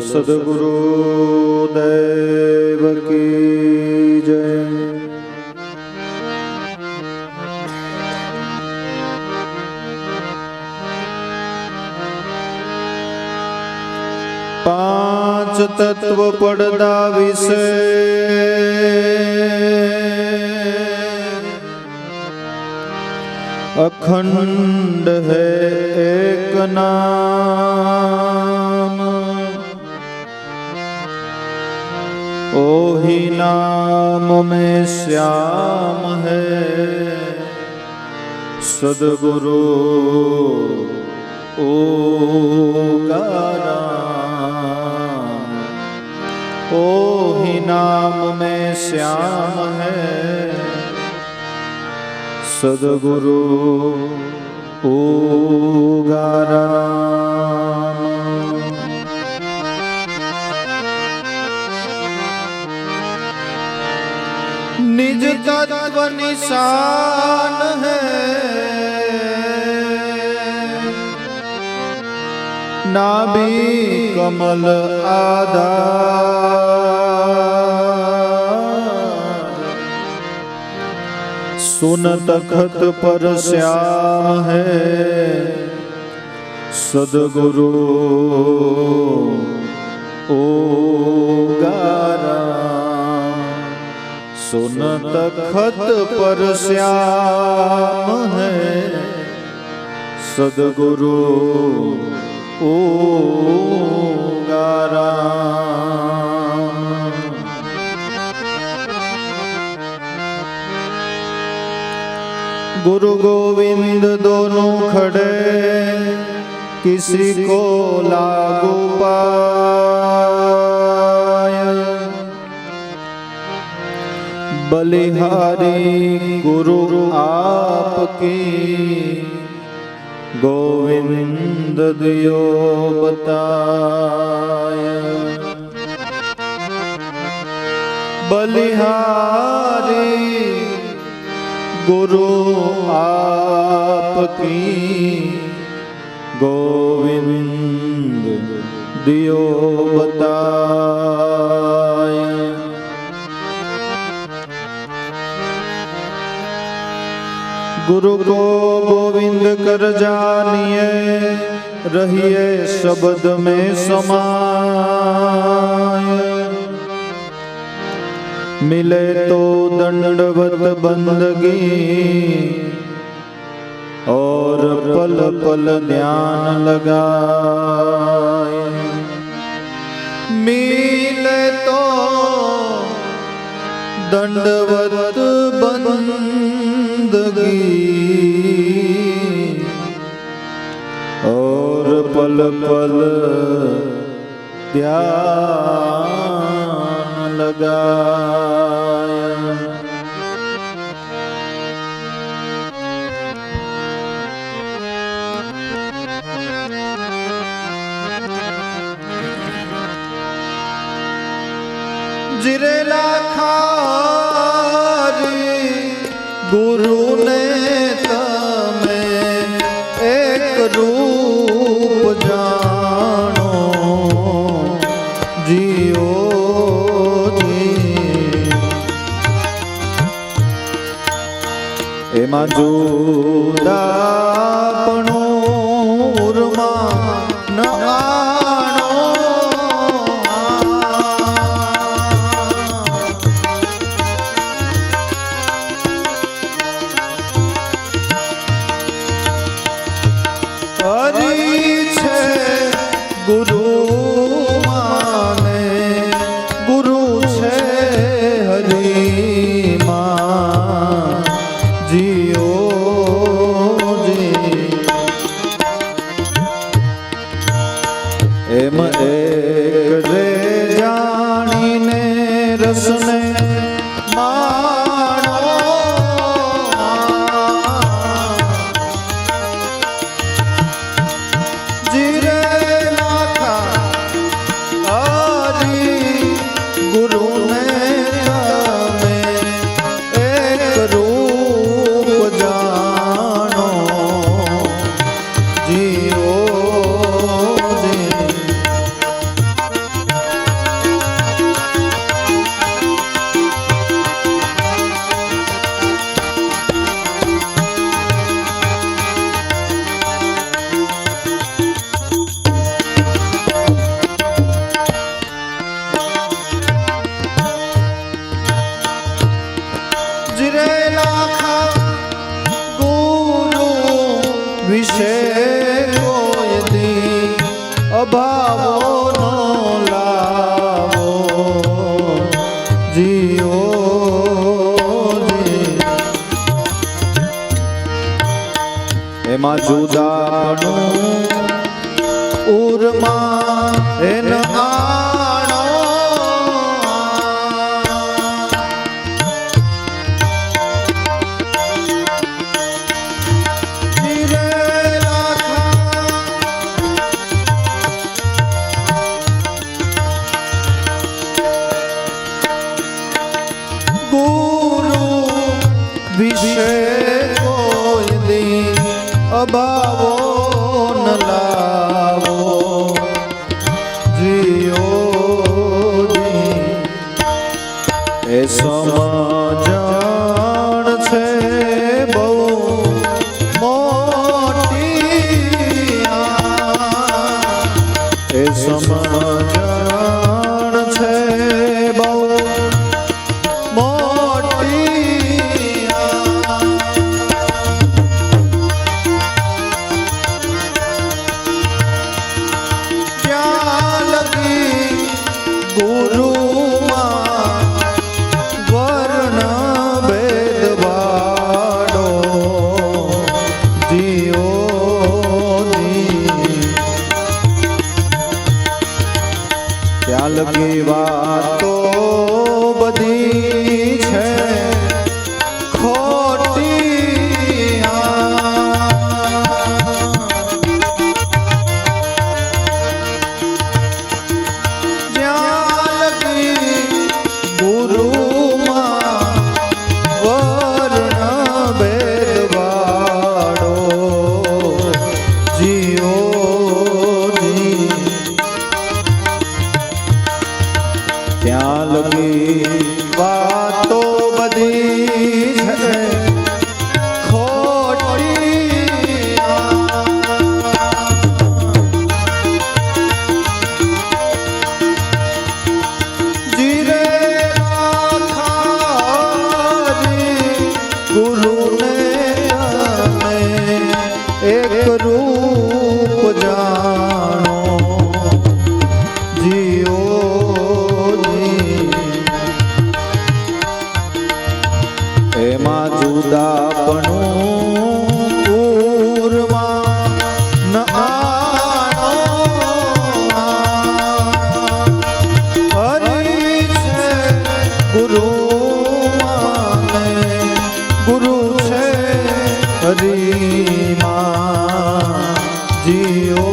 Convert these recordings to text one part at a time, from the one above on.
सद्गुरु देव की जय। पांच तत्व पड़दा विषे अखंड है एक नाम, ओही नाम में श्याम है सद्गुरु ओंकार। ओही नाम में श्याम है सद्गुरु ओंकार। निज तत्व निशान है नाभि कमल आधार, सुन तखत पर श्याम है सद्गुरु ओंकार। सुन तखत पर श्याम है सद्गुरु ओंकार। गुरु गोविंद दोनों खड़े किसी को लागू पाए, बलिहारी गुरु आपकी गोविंद दियो बताय। बलिहारी गुरु आपकी गोविंद दियो बताय। गुरु को गोविंद कर जानिए, रहिए शब्द में समाय। मिले तो दंडवत बंदगी और पल पल ध्यान लगाए। मिले तो दंडवत बंदगी और पल पल ध्यान लगाया। जिरेला खारी गुरु ने तमें एक रूप जानो जियो जी। एमा जुदापणो उर्मा न आणो। गुरु माने गुरु छे हरि मान जियो जी। एम एक रे जानीने रसने माणो। जिरे गुरु ने तमें एक रूप जानो जियो जी। અભાવો નો લાવો જીઓ એમાં જુદાપણું ઉરમાં એન આણો ગુરુ વિશે કોઈ દી અભાવો ન લાવો જીઓ એ સમજણ છે બહુ મોટી એ સમજણ છે બહુ લગી વાતો બધી છે ખોટી જ્યાં લગી ગુરુમાં વર્ણ ભેદવાડો જીઓ ત્યાં લગી વાતો બધી છે ખોટી જીરે ખારી ગુરુને તમે એક રૂપ જાણો જીઓ એમાં જુદાપણું પૂરમાં ન આણો હરી છે ગુરુમાં ગુરુ છે હરીમાં જીઓ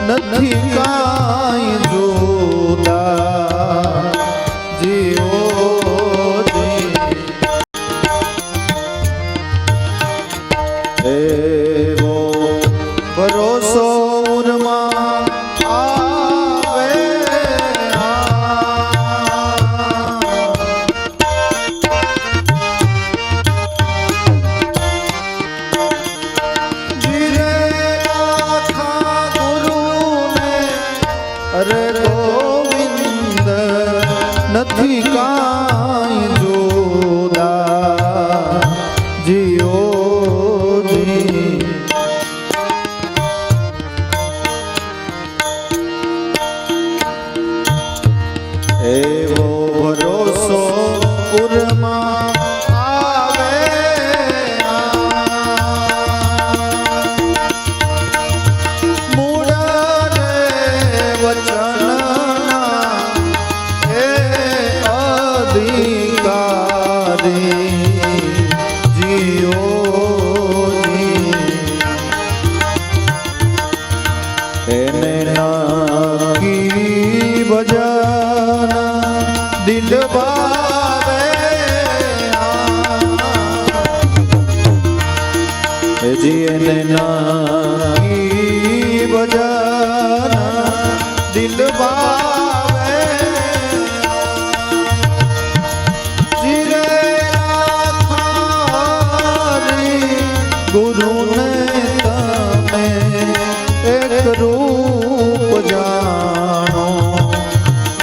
નથી કાંઈ જુદા જીઓ એવો ભરોસો ઉરમાં આવે અરે ગોવિંદ નથી કાંઈ જુદા જીઓ એવો ભરોસો ઉરમાં આવે એને નકી ભજન દિલ ભાવે જી એને નકી ભજન દિલ ભાવે ગુરુને તમે એક રૂપ જાણો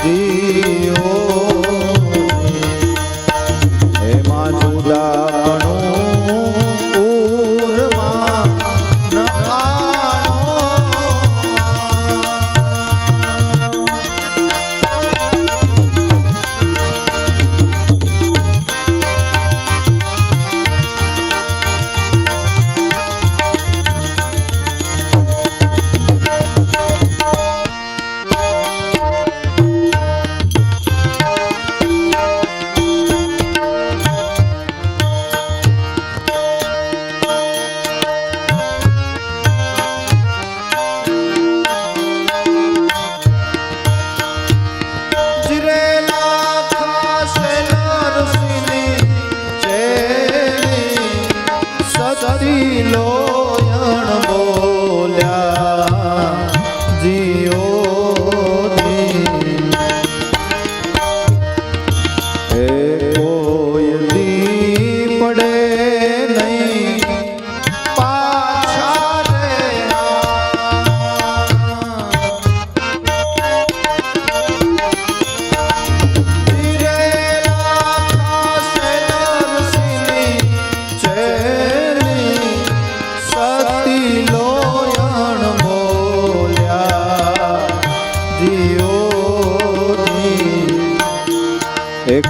જીઓ એમાં જુદાપણું પૂરમાં ન આણો.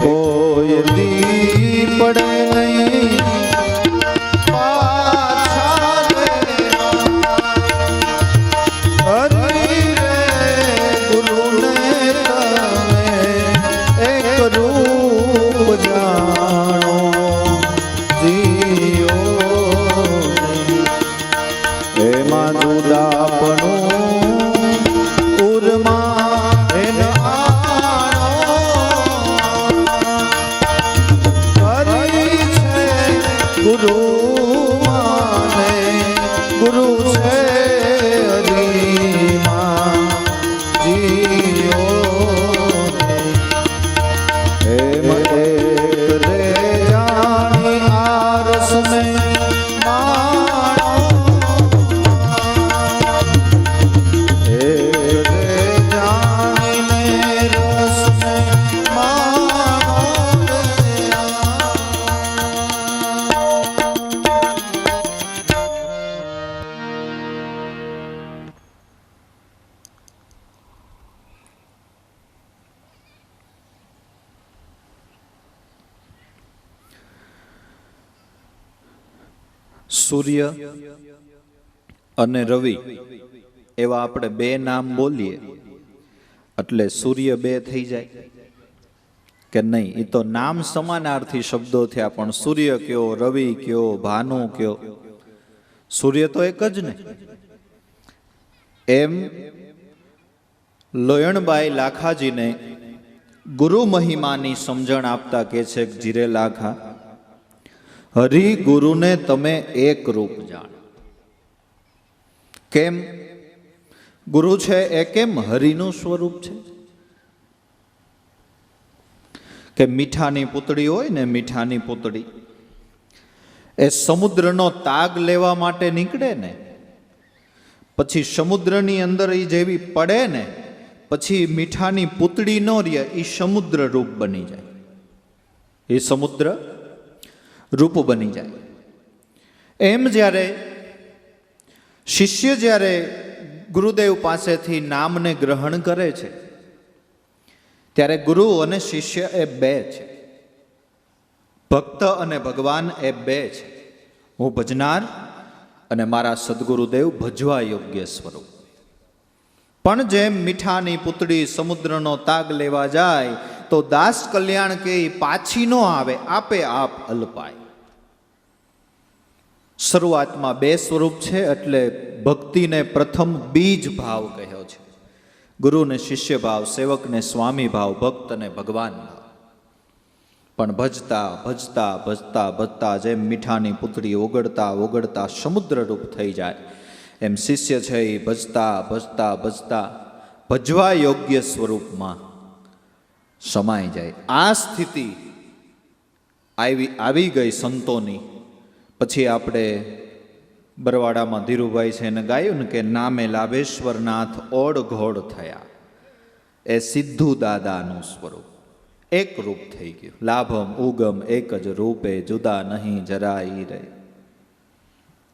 કોઈ દી પડે નહીં પાછા હરી રે ગુરુને તમે એક રૂપ જાણો જીઓ એમાં જુદાપણું ઉરમાં એને ગુરુ માને ગુરુ છે હરિમાં જીઓ એમ એક રે જાણી આરસ ને માણો એક રે જાણીને રસ ને સૂર્ય અને રવિ એવા આપણે બે નામ બોલીએ એટલે સૂર્ય બે થઈ જાય કે નહીં? એ તો નામ સમાનાર્થી શબ્દો થયા, પણ સૂર્ય કયો, રવિ કયો, ભાનુ કયો, સૂર્ય તો એક જ ને. એમ લોયણબાઈ લાખાજીને ગુરુ મહિમાની સમજણ આપતા કે છે જીરે લાખા, હરિ ગુરુને તમે એક રૂપ જાણો. કેમ? ગુરુ છે એ કેમ હરિનું સ્વરૂપ છે? કે મીઠાની પૂતળી હોય ને, મીઠાની પૂતળી એ સમુદ્રનો તાગ લેવા માટે નીકળે ને, પછી સમુદ્રની અંદર એ જેવી પડે ને, પછી મીઠાની પૂતળી નો રહે, એ સમુદ્ર રૂપ બની જાય, એ સમુદ્ર રૂપ બની જાય. એમ જ્યારે શિષ્ય જ્યારે ગુરુદેવ પાસેથી નામને ગ્રહણ કરે છે ત્યારે ગુરુ અને શિષ્ય એ બે છે, ભક્ત અને ભગવાન એ બે છે. હું ભજનાર અને મારા સદગુરુદેવ ભજવા યોગ્ય સ્વરૂપ. પણ જેમ મીઠાની પૂતળી સમુદ્રનો તાગ લેવા જાય તો દાસ કલ્યાણ કે પાછી નો આવે, આપે આપ અલ્પાય. શરૂઆતમાં બે સ્વરૂપ છે એટલે ભક્તિને પ્રથમ બીજ ભાવ કહ્યો છે. ગુરુને શિષ્ય ભાવ, સેવકને સ્વામી ભાવ, ભક્તને ભગવાન ભાવ. પણ ભજતા ભજતા ભજતા ભજતા જેમ મીઠાની પૂતળી ઓગળતા ઓગળતા સમુદ્ર રૂપ થઈ જાય, એમ શિષ્ય છે એ ભજતા ભજતા ભજતા ભજવા યોગ્ય સ્વરૂપમાં સમાઈ જાય. આ સ્થિતિ આવી ગઈ સંતોની. પછી આપણે બરવાડામાં ધીરુભાઈ છે એને ગાયું ને કે નામે લાભેશ્વરનાથ ઓડ ઘોડ થયા, એ સિદ્ધુ દાદાનું સ્વરૂપ એક રૂપ થઈ ગયું. લાભમ ઉગમ એક જ રૂપે, જુદા નહીં જરાઈ રે,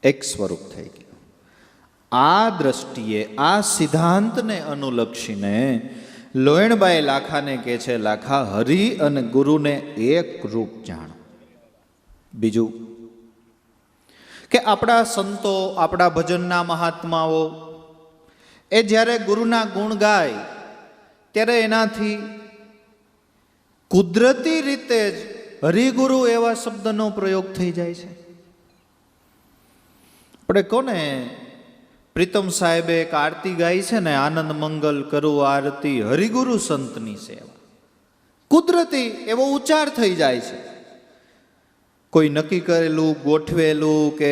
એક સ્વરૂપ થઈ ગયું. આ દ્રષ્ટિએ આ સિદ્ધાંતને અનુલક્ષીને લોયણબાઈ લાખાને કહે છે, લાખા હરિ અને ગુરુને એક રૂપ જાણો. બીજું કે આપણા સંતો, આપણા ભજનના મહાત્માઓ એ જ્યારે ગુરુના ગુણ ગાય ત્યારે એનાથી કુદરતી રીતે જ હરિગુરુ એવા શબ્દનો પ્રયોગ થઈ જાય છે. આપણે કોને પ્રીતમ સાહેબે એક આરતી ગાઈ છે ને, આનંદ મંગલ કરું આરતી હરિગુરુ સંતની સેવા. કુદરતી એવો ઉચ્ચાર થઈ જાય છે. કોઈ નક્કી કરેલું, ગોઠવેલું કે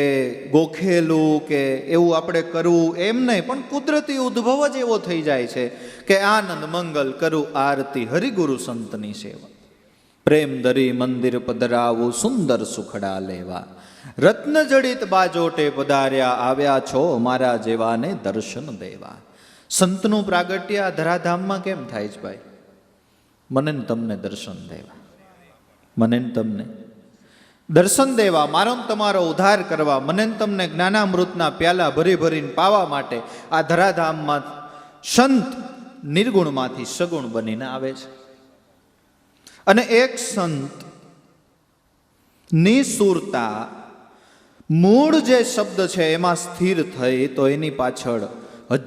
ગોખેલું કે એવું આપણે કરવું એમ નહીં, પણ કુદરતી ઉદ્ભવ જ એવો થઈ જાય છે કે આનંદ મંગલ કરું આરતી હરિગુરુ સંતની સેવા. પ્રેમ ધરી મંદિર પધરાવું, સુંદર સુખડા લેવા, રત્ન જડિત બાજોટે પધાર્યા, આવ્યા છો અમારા જેવાને દર્શન દેવા. સંતનું પ્રાગટ્ય આ ધરાધામમાં કેમ થાય છે ભાઈ? મને ને તમને દર્શન દેવા, મને ને તમને દર્શન દેવા, મારો તમારો ઉદ્ધાર કરવા, મને તમને જ્ઞાનામૃતના પ્યાલા ભરી ભરીને પાવા માટે આ ધરાધામમાં સંત નિર્ગુણમાંથી સગુણ બનીને આવે છે. અને એક સંત નિસુરતા મૂળ જે શબ્દ છે એમાં સ્થિર થઈ તો એની પાછળ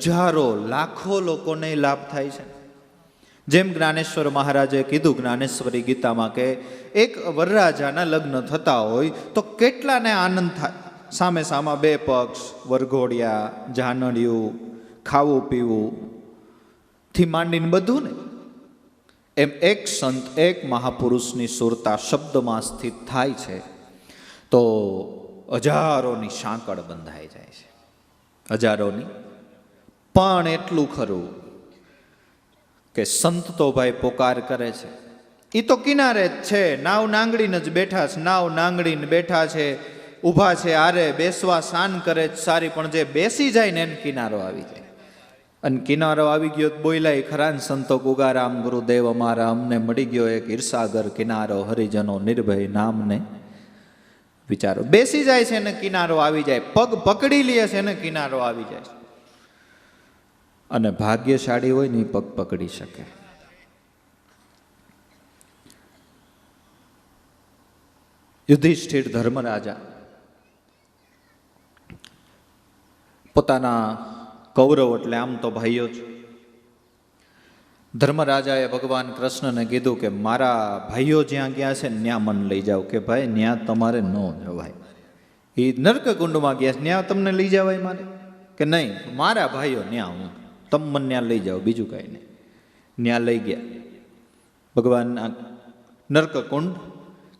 હજારો લાખો લોકોને લાભ થાય છે. જેમ જ્ઞાનેશ્વર મહારાજે કીધું જ્ઞાનેશ્વરી ગીતામાં કે એક વરરાજાના લગ્ન થતા હોય તો કેટલાને આનંદ થાય. સામે સામા બે પક્ષ, વરઘોડિયા, જાનડિયું, ખાવું પીવું થી માંડીને બધું ને, એમ એક સંત, એક મહાપુરુષની સુરતા શબ્દમાં સ્થિત થાય છે તો હજારોની સાંકળ બંધાઈ જાય છે. હજારોની. પણ એટલું ખરું કે સંત તો ભાઈ પોકાર કરે છે, એ તો કિનારે જ છે, નાવ નાંગડીને જ બેઠા છે, નાવ નાંગડીને બેઠા છે, ઊભા છે, આરે બેસવા શાન કરે છે સારી, પણ જે બેસી જાય ને એને કિનારો આવી જાય. અને કિનારો આવી ગયો બોયલાય ખરા સંતો ગુગારામ ગુરુદેવ અમારા, અમને મળી ગયો એક ઈર્ષાગર કિનારો, હરિજનો નિર્ભય નામને વિચારો. બેસી જાય છે ને કિનારો આવી જાય, પગ પકડી લે છે ને કિનારો આવી જાય છે. અને ભાગ્યશાળી હોય ને એ પગ પકડી શકે. યુધિષ્ઠિર ધર્મરાજા પોતાના કૌરવ એટલે આમ તો ભાઈઓ જ. ધર્મરાજાએ ભગવાન કૃષ્ણને કીધું કે મારા ભાઈઓ જ્યાં ગયા છે ત્યાં મન લઈ જાઓ. કે ભાઈ ત્યાં તમારે ન જવાય. એ નર્કકુંડમાં ગયા છે, ત્યાં તમને લઈ જવાય મારે? કે નહીં, મારા ભાઈઓ ત્યાં, હું તમ મને ત્યાં લઈ જાઓ, બીજું કાંઈ નહીં. ત્યાં લઈ ગયા. ભગવાન નર્કકુંડ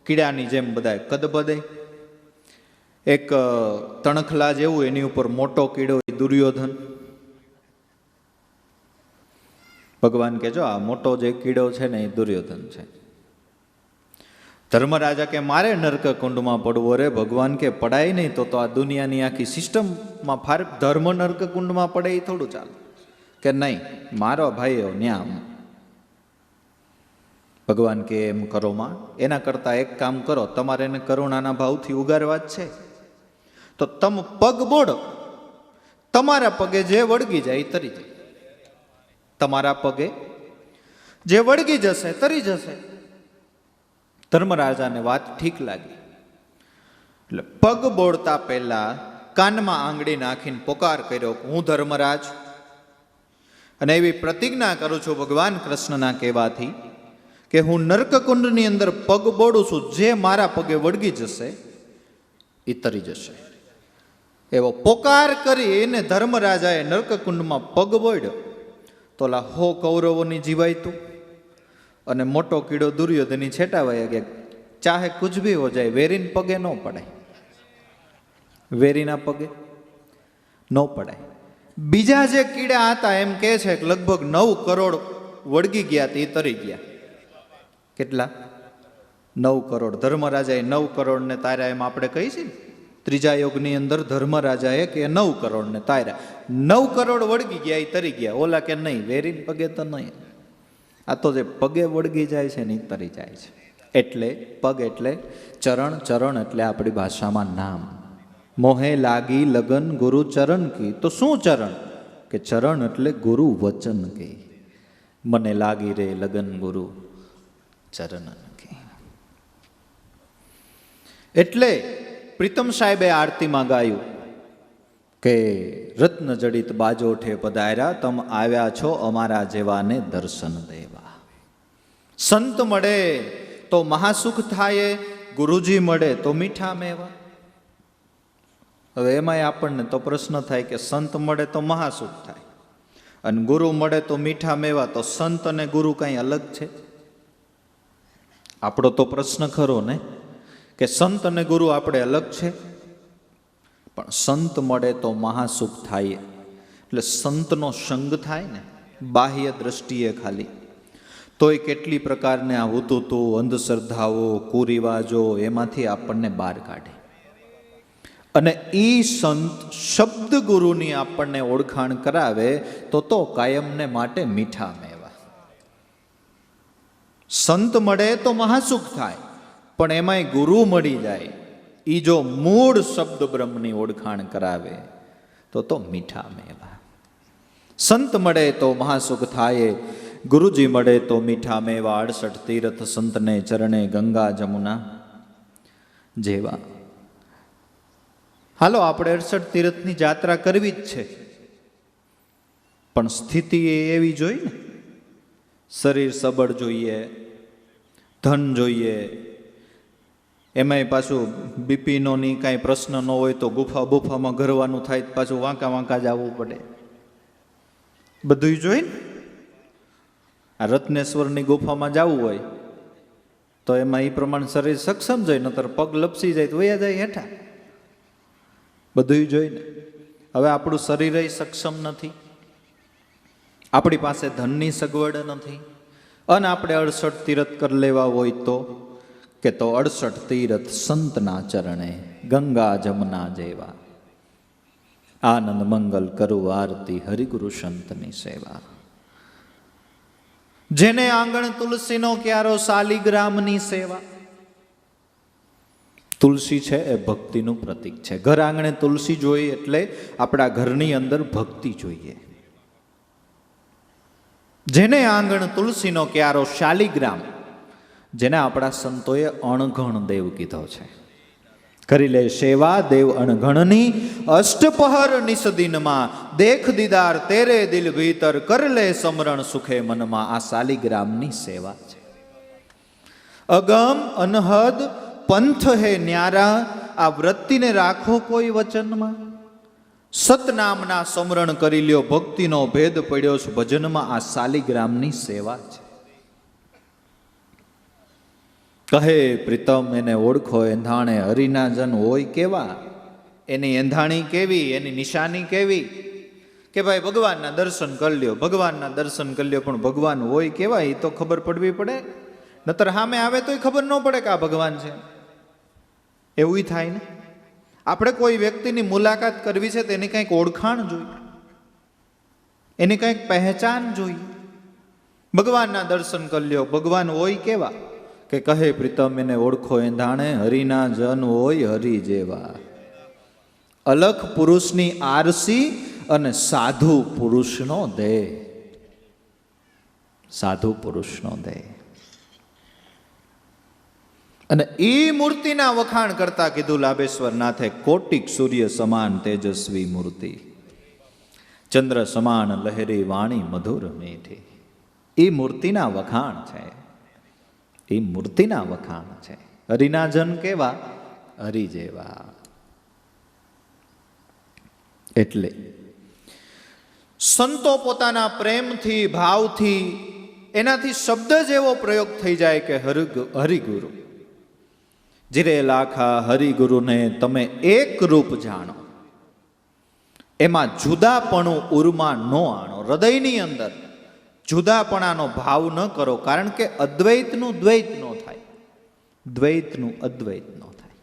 કીડાની જેમ બધા કદ બધે, એક તણખલા જેવું, એની ઉપર મોટો કીડો દુર્યોધન. ભગવાન કે જો આ મોટો જે કીડો છે ને એ દુર્યોધન છે. ધર્મરાજા કે મારે નર્કકુંડમાં પડવો રે. ભગવાન કે પડાય નહીં તો આ દુનિયાની આખી સિસ્ટમમાં ફાર ધર્મ નર્કકુંડમાં પડે એ થોડું ચાલે. કે નહીં, મારો ભાઈઓ ન્યા. ભગવાન કે એમ કરો માં, એના કરતાં એક કામ કરો, તમારે એને કરુણાના ભાવથી ઉગારવા જ છે તો તમે પગ બોડો, તમારા પગે જે વળગી જાય એ તરી જાય. તમારા પગે જે વળગી જશે તરી જશે. ધર્મરાજાને વાત ઠીક લાગી એટલે પગ બોળતા પહેલા કાનમાં આંગળી નાખીને પોકાર કર્યો, હું ધર્મરાજ અને એવી પ્રતિજ્ઞા કરું છું ભગવાન કૃષ્ણના કહેવાથી કે હું નર્કકુંડની અંદર પગ બોડું છું, જે મારા પગે વળગી જશે એ તરી જશે. એવો પોકાર કરી એને ધર્મરાજાએ નર્કકુંડમાં પગ બોડ્યો તો લા 100 કૌરવોની જીવાયતું અને મોટો કીડો દુર્યોધનની છેટાવાય ગયા. ચાહે કુછ ભી હો જાય, વેરીન પગે ન પડાય, વેરીના પગે ન પડાય. બીજા જે કીડા હતા એમ કહે છે કે લગભગ 9 કરોડ વળગી ગયા તે તરી ગયા. કેટલા? 9 કરોડ. ધર્મરાજાએ 9 કરોડને તાર્યા એમ આપણે કહી છીએ ત્રીજા યોગની અંદર ધર્મરાજાએ કે 9 કરોડ ને તાર્યા. 9 કરોડ વળગી ગયા, એ તરી ગયા. ઓલા કે નહીં, વેરીન પગે તો નહીં. આ તો જે પગે વળગી જાય છે ને એ તરી જાય છે. એટલે પગ એટલે ચરણ, ચરણ એટલે આપણી ભાષામાં નામ. મોહે લાગી લગન ગુરુ ચરણ કી. તો શું ચરણ? કે ચરણ એટલે ગુરુ વચન કી. મને લાગી રે લગન ગુરુ ચરણ કી. એટલે પ્રીતમ સાહેબે આરતીમાં ગાયું કે રત્ન જડિત બાજોઠે પધાર્યા, તમ આવ્યા છો અમારા જેવાને દર્શન દેવા. સંત મળે તો મહાસુખ થાય, ગુરુજી મળે તો મીઠા મેવા. હવે એમાંય આપણને તો પ્રશ્ન થાય કે સંત મળે તો મહાસુખ થાય અને ગુરુ મળે તો મીઠા મેવા. તો સંત અને ગુરુ કંઈ અલગ છે? આપણો તો પ્રશ્ન ખરો ને કે સંત અને ગુરુ આપણે અલગ છે. પણ સંત મળે તો મહાસુખ થાય. એટલે સંતનો સંગ થાય ને બાહ્ય દ્રષ્ટિએ ખાલી, તોય કેટલી પ્રકારને આ હુતુતું, અંધશ્રદ્ધાઓ, કુરિવાજો એમાંથી આપણને બહાર કાઢે. અને ઈ સંત શબ્દ ગુરુની આપણને ઓળખાણ કરાવે તો કાયમને માટે મીઠા મેવા. સંત મળે તો મહાસુખ થાય, પણ એમાંય ગુરુ મળી જાય, ઈ જો મૂળ શબ્દ બ્રહ્મની ઓળખાણ કરાવે તો મીઠા મેવા. સંત મળે તો મહાસુખ થાય, ગુરુજી મળે તો મીઠા મેવા. 68 તીર્થ સંતને ચરણે, ગંગા જમુના જેવા. હાલો, આપણે 68 તીર્થની યાત્રા કરવી જ છે, પણ સ્થિતિ એવી જોઈએ ને. શરીર સબળ જોઈએ, ધન જોઈએ, એમાંય પાછું બીપીનો ની કાંઈ પ્રશ્ન ન હોય તો ગુફા બુફામાં ઘરવાનું થાય, પાછું વાંકા વાંકા જ આવવું પડે. બધું જોઈ ને. આ રત્નેશ્વરની ગુફામાં જવું હોય તો એમાં એ પ્રમાણે શરીર સક્ષમ જોઈએ, નતર પગ લપસી જાય તો વયા જાય હેઠા. બધું જોઈને. હવે આપણું શરીર સક્ષમ નથી, આપણી પાસે ધનની સગવડ નથી, અને આપણે 68 તીર્થ કરી લેવા હોય તો 68 તીર્થ સંતના ચરણે, ગંગા જમના જેવા. આનંદ મંગલ કરું આરતી, હરિગુરુ સંતની સેવા. જેને આંગણ તુલસીનો ક્યારો, શાલિગ્રામની સેવા. તુલસી છે એ ભક્તિનું પ્રતીક છે. ઘર આંગણે તુલસી જોઈએ એટલે આપણા ઘરની અંદર ભક્તિ જોઈએ. જેને આંગણ તુલસીનો ક્યારો, શાલિગ્રામ, જેને આપણા સંતોએ અણઘણ દેવ કીધો છે. કરી લે સેવા દેવ અણઘણની, અષ્ટપહર નિસદિનમાં, દેખ દીદાર તેરે દિલ ભીતર, કર લે સમરણ સુખે મનમાં. આ શાલિગ્રામની સેવા છે. અગમ અનહદ પંથ હે ન્યારા, આ વૃત્તિને રાખો કોઈ વચનમાં. સતનામના સમરણ કરી લ્યો, ભક્તિનો ભેદ પડ્યો છે ભજનમાં. આ શાલિગ્રામની સેવા છે. કહે પ્રીતમ એને ઓળખો એંધાણે, હરિના જન હોય કેવા. એની એંધાણી કેવી, એની નિશાની કેવી. કે ભાઈ ભગવાનના દર્શન કરી લ્યો, ભગવાનના દર્શન કરી લ્યો, પણ ભગવાન હોય કેવા એ તો ખબર પડવી પડે. નતર સામે આવે તોય ખબર ન પડે કે આ ભગવાન છે. એવું થાય ને. આપણે કોઈ વ્યક્તિની મુલાકાત કરવી છે તેની કંઈક ઓળખાણ જોઈએ, એની કંઈક પહેચાન જોઈએ. ભગવાનના દર્શન કરી લ્યો, ભગવાન હોય કેવા. કે કહે પ્રીતમ એને ઓળખો એંધાણે, હરિના જન હોય હરિ જેવા. અલખ પુરુષની આરસી અને સાધુ પુરુષનો દેહ. સાધુ પુરુષનો દેહ. અને એ મૂર્તિના વખાણ કરતા કીધું લાભેશ્વર નાથે, કોટિક સૂર્ય સમાન તેજસ્વી મૂર્તિ, ચંદ્ર સમાન લહેરી વાણી મધુર મીઠી. એ મૂર્તિના વખાણ છે, એ મૂર્તિના વખાણ છે. હરિના જન કેવા, હરિ જેવા. એટલે સંતો પોતાના પ્રેમથી, ભાવથી, એનાથી શબ્દ જ એવો પ્રયોગ થઈ જાય કે હરિગુરુ. જીરે લાખા હરિગુરુને તમે એક રૂપ જાણો. એમાં જુદાપણું ઉર્મા ન આણો. હૃદયની અંદર જુદાપણાનો ભાવ ન કરો, કારણ કે અદ્વૈતનું દ્વૈત ન થાય, દ્વૈતનું અદ્વૈત ન થાય.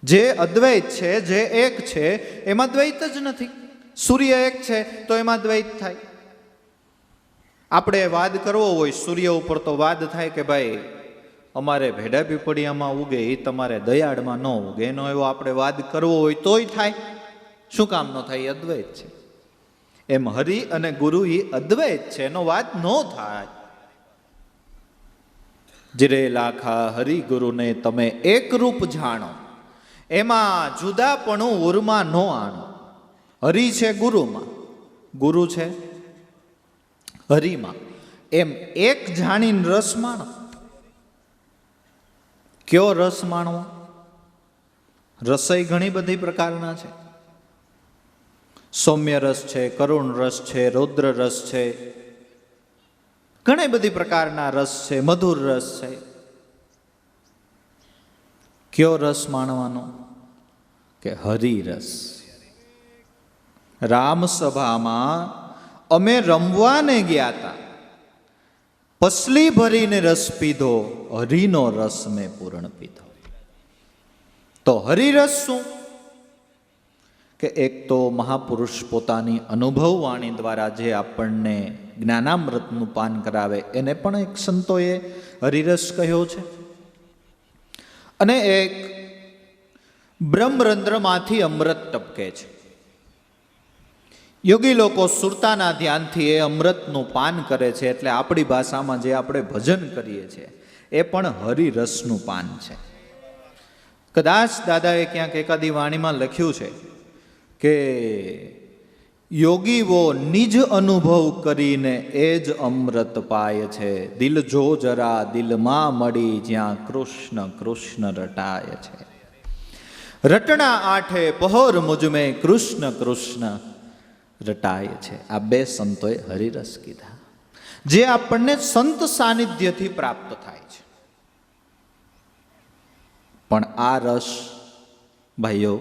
જે અદ્વૈત છે, જે એક છે, એમાં દ્વૈત જ નથી. સૂર્ય એક છે તો એમાં દ્વૈત થાય. આપણે વાદ કરવો હોય સૂર્ય ઉપર તો વાદ થાય કે ભાઈ અમારે ભેડા પીપળિયામાં ઉગે એ તમારે દયાળમાં ન ઉગે, એનો એવો આપણે વાદ કરવો હોય તોય થાય. શું કામ ન થાય? એ અદ્વૈત છે. એમ હરિ અને ગુરુ એ અદ્વૈત છે, એનો વાદ ન થાય. જીરે લાખા હરિ ગુરુને તમે એક રૂપ જાણો, એમાં જુદાપણું ઉરમાં ન આણો. હરિ છે ગુરુમાં, ગુરુ છે હરિમાં, એમ એક જાણીને રસ માણો. કયો રસ માણવો? રસઈ ઘણી બધી પ્રકારના છે. સૌમ્ય રસ છે, કરુણ રસ છે, રૌદ્ર રસ છે, ઘણી બધી પ્રકારના રસ છે, મધુર રસ છે. કયો રસ માણવાનો? કે હરિરસ. રામ સભામાં અમે રમવાને ગયા હતા, પસલી ભરીને રસ પીધો, હરિનો રસ મેં પૂર્ણ પીધો. તો હરિરસ શું? કે એક તો મહાપુરુષ પોતાની અનુભવ વાણી દ્વારા જે આપણને જ્ઞાનામૃતનું પાન કરાવે એને પણ એક સંતોએ હરિરસ કહ્યો છે. અને એક બ્રહ્મરંધ્રમાંથી અમૃત ટપકે છે. યોગી લોકો સુરતાના ધ્યાનથી એ અમૃતનું પાન કરે છે, એટલે આપણી ભાષામાં જે આપણે ભજન કરીએ છીએ એ પણ હરિરસનું પાન છે. કદાચ દાદાએ ક્યાંક એકાદી વાણીમાં લખ્યું છે કે યોગીઓ નિજ અનુભવ કરીને એ જ અમૃત પાય છે, દિલ જો જરા દિલમાં મળી જ્યાં કૃષ્ણ કૃષ્ણ રટાય છે. રટણા આઠે પહોર મુજમે કૃષ્ણ કૃષ્ણ રટાય છે. આ બે સંતોએ હરિરસ કીધા, જે આપણને સંત સાનિધ્યથી પ્રાપ્ત થાય છે. પણ આ રસ ભાઈઓ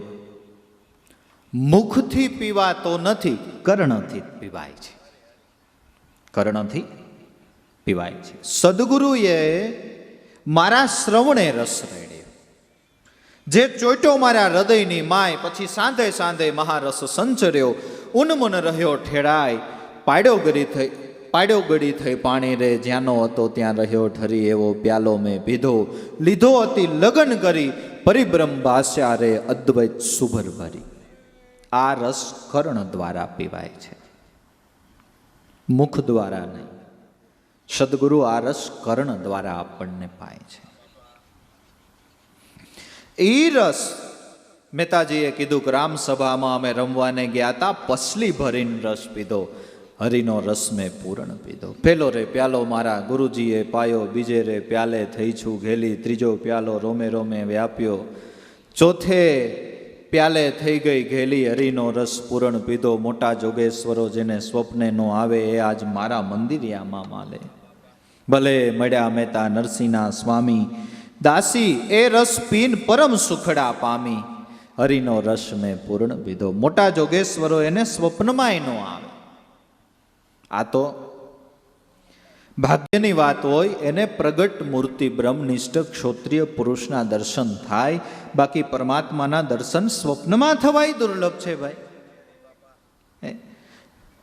મુખથી પીવાતો નથી, કર્ણથી પીવાય છે. કર્ણથી પીવાય છે. સદગુરુએ મારા શ્રવણે રસ રેડ્યો, જે ચોટ્યો મારા હૃદયની માય, પછી સાંધે સાંધે મહારસ સંચર્યો, ઉન્મન રહ્યો ઠેડાય, પાડ્યો ગળી થઈ પાણી રે, જ્યાંનો હતો ત્યાં રહ્યો ઠરી, એવો પ્યાલો મેં પીધો, લીધો અતિ લગન કરી, પરિબ્રહ્મ ભાસ્યા રે અદ્વૈત સુભર ભરી. આ રસ કર્ણ દ્વારા પીવાય છે, મુખ દ્વારા નહીં. સદગુરુ આ રસ કર્ણ દ્વારા આપણને પાય છે. એ રસ મહેતાજીએ કીધું કે રામ સભામાં અમે રમવાને ગયા હતા, પસલી ભરીને રસ પીધો, હરિનો રસ મેં પૂર્ણ પીધો. પેલો રે પ્યાલો મારા ગુરુજીએ પાયો, બીજે રે પ્યાલે થઈ છું ઘેલી, ત્રીજો પ્યાલો રોમે રોમે વ્યાપ્યો, ચોથે પ્યાલે થઈ ગઈ ઘેલી, હરિનો રસ પૂર્ણ પીધો. મોટા જોગેશ્વરો જેને સ્વપ્ને નો આવે, એ આજ મારા મંદિરિયામાં માલે. ભલે મળ્યા મહેતા નરસિંહના સ્વામી, દાસી એ રસ પીન પરમ સુખડા પામી, હરિનો રસ મેં પૂર્ણ પીધો. મોટા જોગેશ્વરો એને સ્વપ્નમાંય ન આવે. આ તો ભાગ્યની વાત હોય, એને પ્રગટ મૂર્તિ બ્રહ્મનિષ્ઠ ક્ષોત્રિય પુરુષના દર્શન થાય, બાકી પરમાત્માના દર્શન સ્વપ્નમાં થવાય દુર્લભ છે ભાઈ.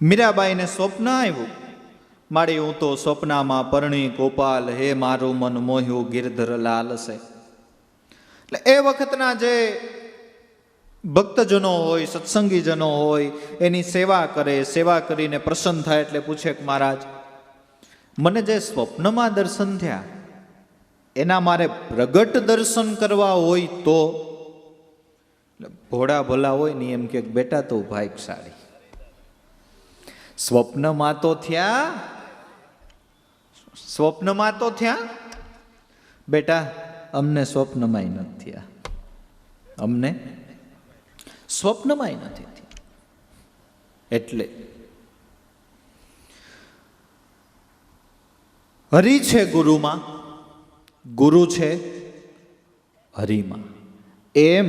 મીરાબાઈને સ્વપ્ન આવ્યું, મારી હું તો સ્વપ્નમાં પરણી ગોપાલ, હે મારું મન મોહ્યું ગિરધર લાલ છે. એટલે એ વખતના જે ભક્તજનો હોય, સત્સંગીજનો હોય, એની સેવા કરે, સેવા કરીને પ્રસન્ન થાય એટલે પૂછે કે મહારાજ, મને જે સ્વપ્નમાં દર્શન થયા એના મારે પ્રગટ દર્શન કરવા હોય તો? ભોળા ભલા હોય ને એમ કે બેટા તો ભાગ્યશાળી, સ્વપ્નમાં તો થયા બેટા, અમને સ્વપ્નમાંય નથી થયા, અમને સ્વપ્નમાંય નથી થયા. એટલે હરિ છે ગુરુમાં, ગુરુ છે હરિમાં, એમ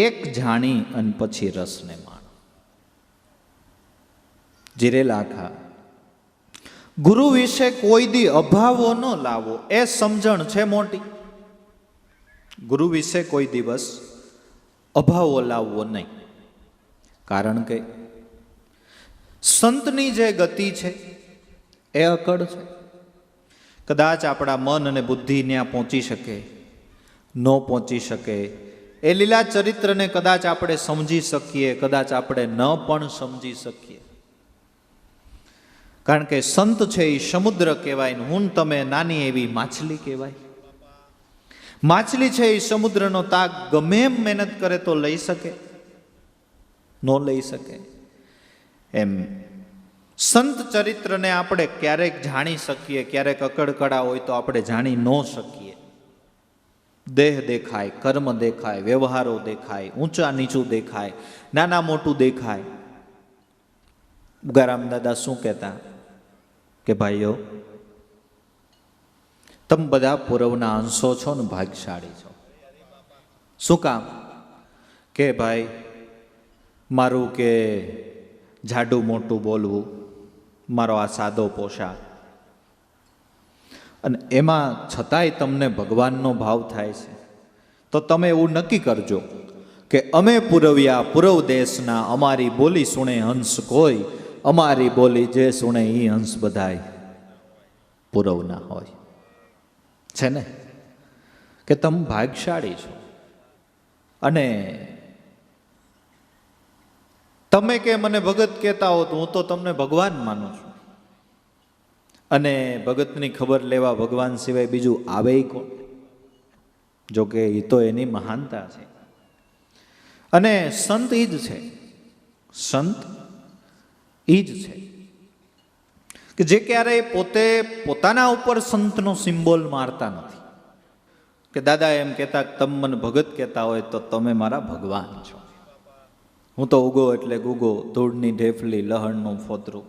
એક જાણી અને પછી રસને માણો. જીરે લાખા ગુરુ વિશે કોઈ દી અભાવો ન લાવો, એ સમજણ છે મોટી. ગુરુ વિશે કોઈ દિવસ અભાવો લાવવો નહીં. કારણ કે સંતની જે ગતિ છે એ અકળ છે. કદાચ આપણા મન અને બુદ્ધિ ત્યાં પહોંચી શકે, ન પહોંચી શકે. એ લીલા ચરિત્રને કદાચ આપણે સમજી શકીએ, કદાચ આપણે ન પણ સમજી શકીએ. કારણ કે સંત છે એ સમુદ્ર કહેવાય ને હું તમે નાની એવી માછલી કહેવાય. માછલી છે એ સમુદ્રનો તાગ ગમે એમ મહેનત કરે તો લઈ શકે? ન લઈ શકે. એમ સંત ચરિત્રને આપણે ક્યારેક જાણી શકીએ, ક્યારેક અકળકડા હોય તો આપણે જાણી ન શકીએ. દેહ દેખાય, કર્મ દેખાય, વ્યવહારો દેખાય, ઊંચા નીચું દેખાય, નાના મોટું દેખાય. ઉગારામ દાદા શું કહેતા કે ભાઈઓ, તમે બધા પૂરવના અંશો છો ને ભાગ્યશાળી છો. શું કામ? કે ભાઈ મારું કે જાડું મોટું બોલવું, મારો આ સાદો પોશાક, અને એમાં છતાંય તમને ભગવાનનો ભાવ થાય છે. તો તમે એવું નક્કી કરજો કે અમે પુરવ્યા પુરવ દેશના, અમારી બોલી સુણે હંસ કોઈ, અમારી બોલી જે સુણે એ હંસ બધાય પુરવના હોય. છે ને કે તમે ભાગ્યશાળી છો. અને તમે કે મને ભગત કહેતા હો તો હું તો તમને ભગવાન માનું છું. અને ભગતની ખબર લેવા ભગવાન સિવાય બીજું આવે કોણ? જો કે એ તો એની મહાનતા છે. અને સંત ઈ જ છે, સંત ઈ જ છે કે જે ક્યારેય પોતે પોતાના ઉપર સંતનો સિમ્બોલ મારતા નથી. કે દાદા એમ કહેતા કે તમે મને ભગત કહેતા હોય તો તમે મારા ભગવાન છો. હું તો ઉગો એટલે ગુગો, ધૂળની ઢેફલી, લહણનું ફોતરું.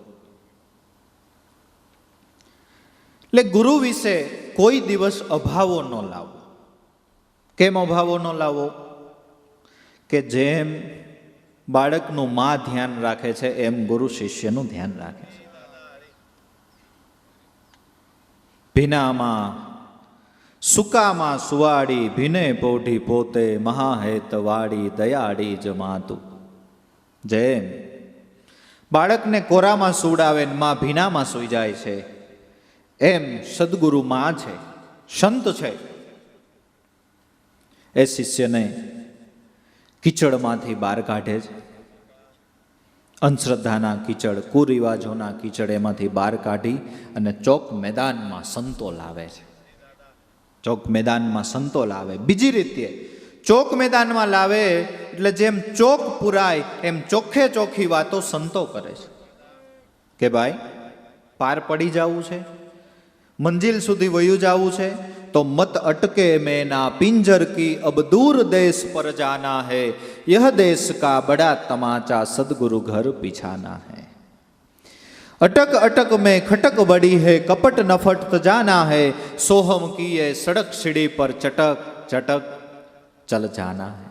એટલે ગુરુ વિશે કોઈ દિવસ અભાવો ન લાવો. કેમ અભાવો ન લાવો? કે જેમ બાળકનું માં ધ્યાન રાખે છે એમ ગુરુ શિષ્યનું ધ્યાન રાખે છે. ભીનામાં સુકામાં સુવાડી, ભીને પોઢી પોતે, મહાહેત વાડી દયાળી જમાતું. જેમ બાળકને કોરામાં સુવડાવે ને માં ભીનામાં સૂઈ જાય છે, એમ સદગુરુ માં છે, સંત છે. એ શિષ્યને કીચડમાંથી બહાર કાઢે છે. અંધશ્રદ્ધાના કીચડ, કુરિવાજોના કીચડ એમાંથી બહાર કાઢી અને ચોક મેદાનમાં સંતો લાવે છે. ચોક મેદાનમાં સંતો લાવે. બીજી રીતે ચોક મેદાનમાં લાવે એટલે જેમ ચોક પુરાય એમ ચોખ્ખે ચોખ્ખી વાતો સંતો કરે છે. કે ભાઈ પાર પડી જવું છે, મંજિલ સુધી વયું જવું છે તો મત અટકે મેં ના પિંજર કી અબ દૂર દેશ પર જાના है, यह देश का बड़ा तमाचा सदगुरु घर पिछाना है. अटक अटक में खटक बड़ी है, कपट नफट जाना है, सोहम किए सड़क सीढ़ी पर चटक चटक चल जाना है.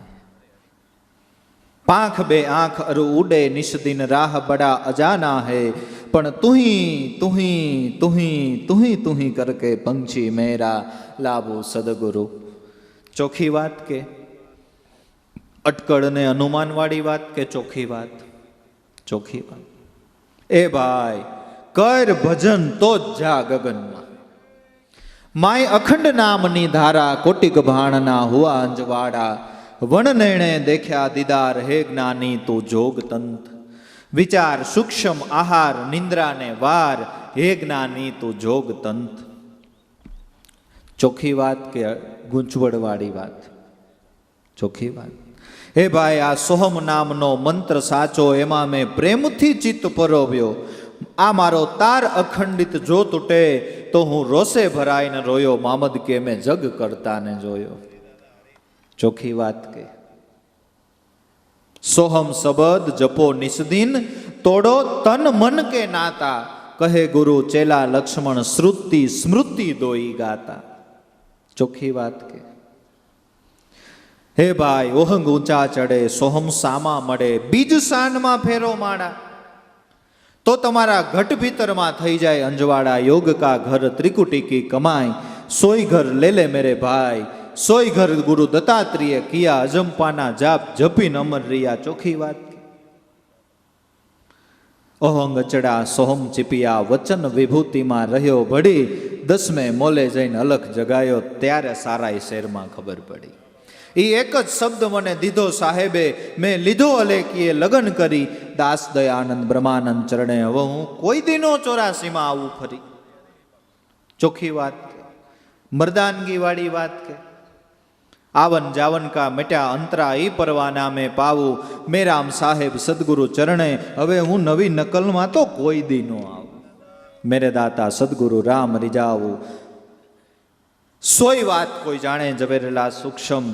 પાંખ બે આંખ અરુ ઉડે નિષ્દિન રાહ બડા અજાના હૈ, પણ તુહી તુહી તુહી તુહી તુહી કરકે પંછી મેરા લાભો સદગુરુ. ચોખ્ખી વાત કે અટકળ ને અનુમાનવાળી વાત કે ચોખ્ખી વાત? ચોખ્ખી વાત. એ ભાઈ કર ભજન તો જ જા ગગનમાં. માય અખંડ નામની ધારા, કોટિક ભાણના હુઆ અંજવાડા. વણનેણે દેખ્યા દીદાર, હે જ્ઞાની તું જોગ તંત. વિચાર સૂક્ષ્મ આહાર, નિંદ્રાને વાર, હે જ્ઞાની તું જોગ તંત. ચોખ્ખી વાત કે ગૂંચવડવાળી વાત? ચોખ્ખી વાત. હે ભાઈ આ સોહમ નામનો મંત્ર સાચો, એમાં મેં પ્રેમથી ચિત્ત પરોવ્યો. આ મારો તાર અખંડિત જો તૂટે તો હું રોષે ભરાઈને રોયો, મામદ કે મેં જગ કરતાને જોયો. ચોખ્ખી વાત કે સોહમ શબ્દ જપો નિસ્દિન, તોડો તન મન કે નાતા. કહે ગુરુ ચેલા લક્ષ્મણ, શ્રુતિ સ્મૃતિ દોઈ ગાતા. ચોખ્ખી વાત કે હે ભાઈ ઓહંગ ઊંચા ચડે, સોહમ સામા મળે, બીજ સાંડમાં ફેરો માડા. તો તમારા ઘટ ભીતરમાં થઈ જાય અંજવાડા. યોગ કા ઘર ત્રિકુટી કી કમાય, સોઈ ઘર લે લે મેરે ભાઈ, સોય ઘર ગુરુ દત્તાત્રેય કિયા અજંપાના જાપ જપીન અમર રહ્યા. ચોખ્ખી વાત. અહંગ ચડા સોહમ ચીપિયા વચન વિભૂતિમાં રહ્યો ભળી. દસમે મોલે જઈને અલખ જગાયો ત્યારે સારાય શેરમાં ખબર પડી. એ એક જ શબ્દ મને દીધો સાહેબે, મેં લીધો અલેકીએ લગન કરી. દાસ દયાનંદ બ્રહ્માનંદ ચરણે હવે હું કોઈ દિનો 84માં આવું ફરી. ચોખ્ખી વાત, મર્દાનગી વાળી વાત કે આવન જાવન કા મટ્યા અંતરા ઈ પરવાના મેં પાવું. મેરામ સાહેબ સદગુરુ ચરણે હવે હું નવી નકલમાં તો કોઈ દી નો આવું. મેરે દાતા સદગુરુ રામ રીજાવું. સોય વાત કોઈ જાણે ઝવેરેલા સૂક્ષ્મ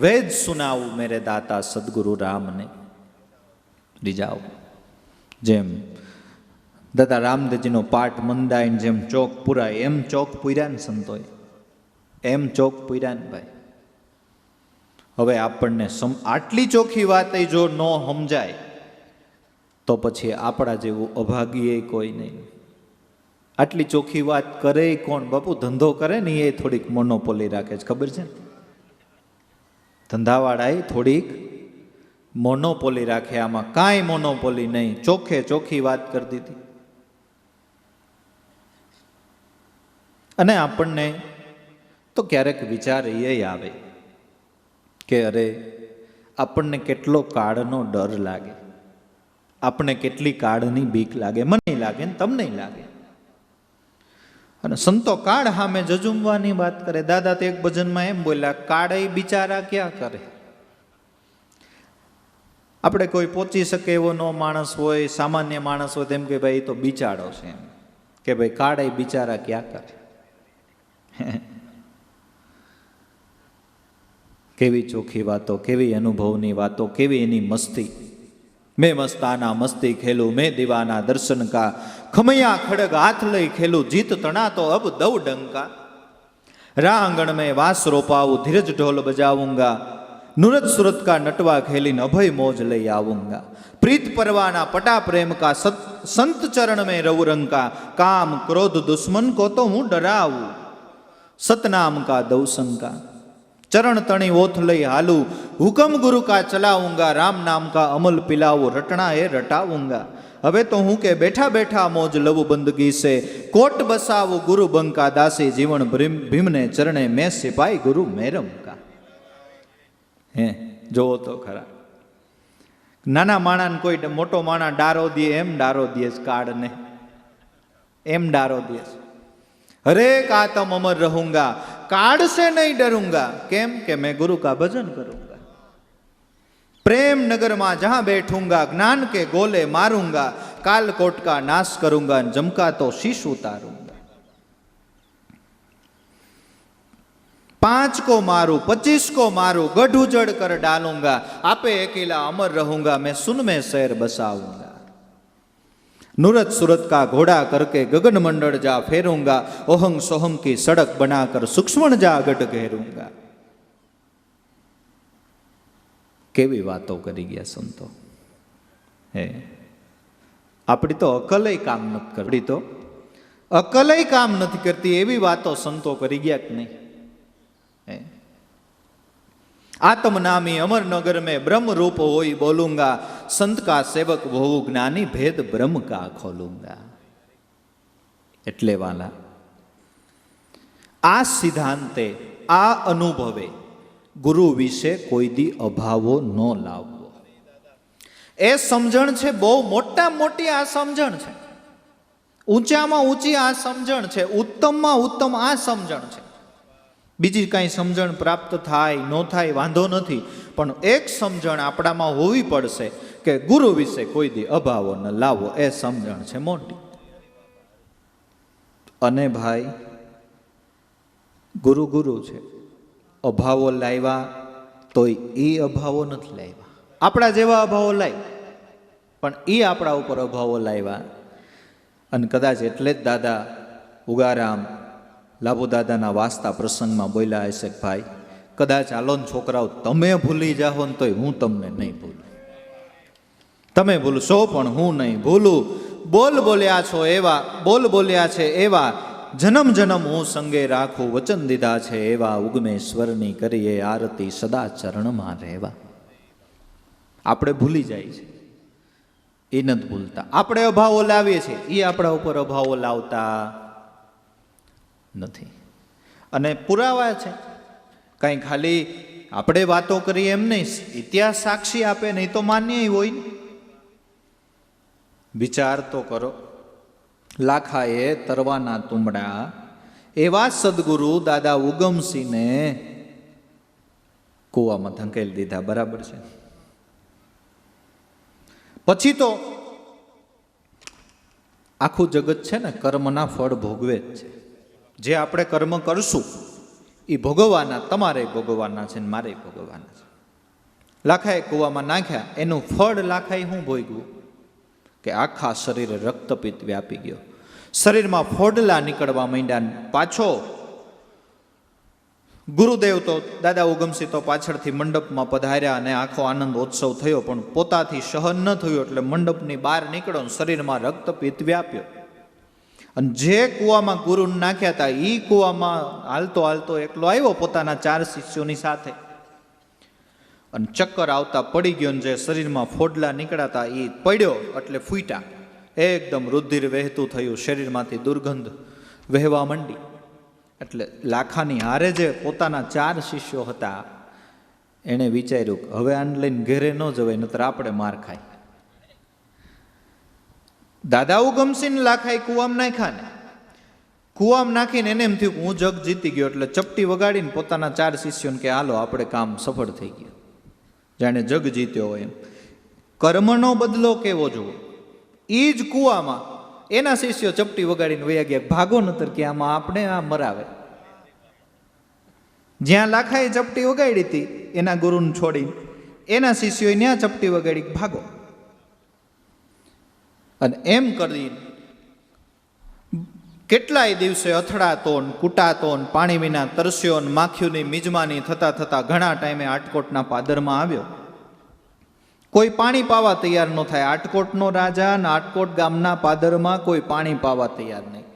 વેદ સુનાવું. મેરે દાતા સદગુરુ રામને રીજાવું. જેમ દાદા રામદેવજીનો પાઠ મંદાઈને જેમ ચોક પુરાય એમ ચોક પૂર્યા ને સંતોય, એમ ચોક પૂર્યા ને ભાઈ. હવે આપણને આટલી ચોખ્ખી વાત જો ન સમજાય તો પછી આપણા જેવું અભાગીએ કોઈ નહીં. આટલી ચોખ્ખી વાત કરે કોણ બાપુ? ધંધો કરે ને એ થોડીક મોનોપોલી રાખે છે, ખબર છે ને? ધંધાવાળાએ થોડીક મોનોપોલી રાખે, આમાં કાંઈ મોનોપોલી નહીં. ચોખ્ખે ચોખ્ખી વાત કરી દીધી. અને આપણને તો ક્યારેક વિચાર એ આવે કે અરે આપણને કેટલો કાળનો ડર લાગે, આપણને કેટલી કાળની બીક લાગે. મને લાગે ને તમને લાગે. અને સંતો કાળ સામે જજુમવાની વાત કરે. દાદા તો એક ભજનમાં એમ બોલ્યા, કાળે બિચારા ક્યાં કરે. આપણે કોઈ પહોંચી શકે એવો નો માણસ હોય, સામાન્ય માણસ હોય તેમ કે ભાઈ એ તો બિચારો છે, એમ કે ભાઈ કાળે બિચારા ક્યાં કરે. કેવી ચોખ્ખી વાતો, કેવી અનુભવની વાતો, કેવી એની મસ્તી. મેં મસ્તાના મસ્તી ખેલું, મેં દીવાના દર્શન કા, ખમૈયા ખડગ હાથ લઈ ખેલું, જીત તણા તો અબ દવ ડંકા. રાંગણ મેં વાસ રોપાવું, ધીરજ ઢોલ બજાऊंगा, नुरत सूरत का नटवा खेलीन अभय मौज लई आऊंगा. प्रीत परवाना पटा प्रेम का संत चरण में रवुरंग का, काम क्रोध दुश्मन को तो हूँ डराऊं, सतनाम का दौसन का. चरण तणी ओथ लई हालू, हुक्म गुरु का चलाऊंगा, राम नाम का अमल पिलाऊ, रटना है रटाऊंगा. હવે તો હું કે બેઠા બેઠા મોજ લવું બંદગી સે, કોટ બસાવું ગુરુ બંકા, દાસી જીવન ભીમને ચરણે મેં સિપાઈ ગુરુ મેરમ કા. હે જોવો તો ખરા, નાના માણાને કોઈ મોટો માણા ડારો દે એમ ડારો દે કાળને, એમ ડારો દે. હરેક આતમ અમર રહूंगा, काड़ से नहीं डरूंगा. केम के मैं गुरु का भजन करूंगा. प्रेम नगर में जहां बैठूंगा, ज्ञान के गोले मारूंगा, काल कोट का नाश करूंगा, जमका तो शीश उतारूंगा. 5 को मारू 25 को मारू, गढ़ उजड़ कर डालूंगा, आपे अकेला अमर रहूंगा, मैं सुन में शहर बसाऊंगा. नुरत सूरत का घोड़ा करके गगन मंडल जा फेरूंगा, ओहंग सोहम की सड़क बनाकर सूक्ष्म जा गढ़ घेरूंगा. केवी वातो करी गया संतो. हे आपणी तो अकलय काम नथी करती, तो अकलय काम नथी करती एवी वातो संतो करी गया कि नहीं? आत्मनामी अमर नगर में ब्रह्म रूप होई बोलूंगा, संत का सेवक बहु ज्ञानी भेद ब्रह्म का खोलूंगा. एटले वाला आ सिद्धांते आ अनुभवे गुरु विषे कोई दी अभावो न लावવો. ए समझण छे, बहु मोटा मोटी आ समझण छे, ऊंचामां ऊंची आ समझण छे, उत्तममां उत्तम आ समझण छे. बीजी कांई समझण प्राप्त थाय न थाय वांधो नथी, पण एक समझण आपणामां होवी पड़शे के गुरु विषे कोई दी अभावो न लावो. ए समझण छे मोटी. अने भाई गुरु गुरु छे, अभावो लाव्या तो ई अभावो नथी लाव्या. आपणा जेवा अभावो लाई, पण ई आपणा उपर अभावो लाव्या. अने कदाच एटले ज दादा उगाराम लाभू दादाना वास्ता प्रसंगमां बोल्या हशे के भाई कदाच हालो ने छोकराओ तमे भूली जाओ ने तोय हूँ तमने नहीं भूलूं, तमे भूलशो पण हूँ नहीं भूलूं. बोल बोल्या छो एवा, बोल बोल्या छे एवा, જન્મ જન્મ હું સંગે રાખું, વચન દીધા છે એવા, ઉગમેશ્વરની કરીએ આરતી, સદા ચરણમાં રહેવા. આપણે ભૂલી જાય છે, એ નથી ભૂલતા. આપણે અભાવો લાવીએ છીએ, એ આપણા ઉપર અભાવો લાવતા નથી. અને પુરાવા છે, કંઈ ખાલી આપણે વાતો કરીએ એમ નહીં, ઇતિહાસ સાક્ષી આપે નહીં તો માન્ય હોય ને. વિચાર તો કરો. લાખાએ તરવાના તુંબડા એવા સદગુરુ દાદા ઉગમસિંહને કૂવામાં ધકેલી દીધા. બરાબર છે. પછી તો આખું જગત છે ને કર્મના ફળ ભોગવે જ છે. જે આપણે કર્મ કરશું એ ભોગવવાના, તમારે ભોગવવાના છે ને મારે ભોગવવાના છે. લાખાએ કૂવામાં નાખ્યા, એનું ફળ લાખાએ શું ભોગવ્યું કે આખા શરીરે રક્તપિત્ત વ્યાપી ગયો, શરીરમાં ફોડલા નીકળવા માંડ્યા. પાછો ગુરુદેવ તો દાદા ઉગમસિંહ તો પાછળથી મંડપમાં પધાર્યા અને આખો આનંદ ઉત્સવ થયો, પણ પોતાથી સહન ન થયું એટલે મંડપની બહાર નીકળ્યો, શરીરમાં રક્તપિત્ત વ્યાપ્યો. અને જે કૂવામાં ગુરુ નાખ્યા હતા એ કૂવામાં હાલતો હાલતો એકલો આવ્યો પોતાના 4 શિષ્યોની સાથે, અને ચક્કર આવતા પડી ગયો. જે શરીરમાં ફોડલા નીકળ્યા એ પડ્યો એટલે ફૂટ્યા, એકદમ રુધિર વહેતું થયું, શરીરમાંથી દુર્ગંધ વહેવા માંડી. એટલે લાખાની હારે જે પોતાના 4 શિષ્યો હતા એણે વિચાર્યું કે હવે આને લઈને ઘેરે ન જવાય, નતર આપણે માર ખાય. દાદા ઉગમસિંહ લાખાએ કૂવામાં નાખ્યા ને, કૂવામાં નાખીને એને એમ થયું કે હું જગ જીતી ગયો, એટલે ચપટી વગાડીને પોતાના 4 શિષ્યોને કે હાલો આપણે કામ સફળ થઈ ગયું, જાણે જગ જીત્યો હોય એમ. કર્મનો બદલો કેવો જોવો. એ જ કૂવામાં એના શિષ્યો ચપટી વગાડીને વયા ગયા, ભાગો નતર કે આમાં આપણે આ મરાવે. જ્યાં લાખાએ ચપટી વગાડી હતી એના ગુરુને છોડી, એના શિષ્યોએ ત્યાં ચપટી વગાડી, ભાગો. અને એમ કરી કેટલાય દિવસે અથડાતો ને કૂટાતો ને પાણી વિના તરસ્યો ને માખીઓની મિજમાની થતા થતા ઘણા ટાઈમે આટકોટના પાદરમાં આવ્યો. કોઈ પાણી પાવા તૈયાર ન થાય. આટકોટનો રાજા અને આટકોટ ગામના પાદરમાં કોઈ પાણી પાવા તૈયાર નહીં.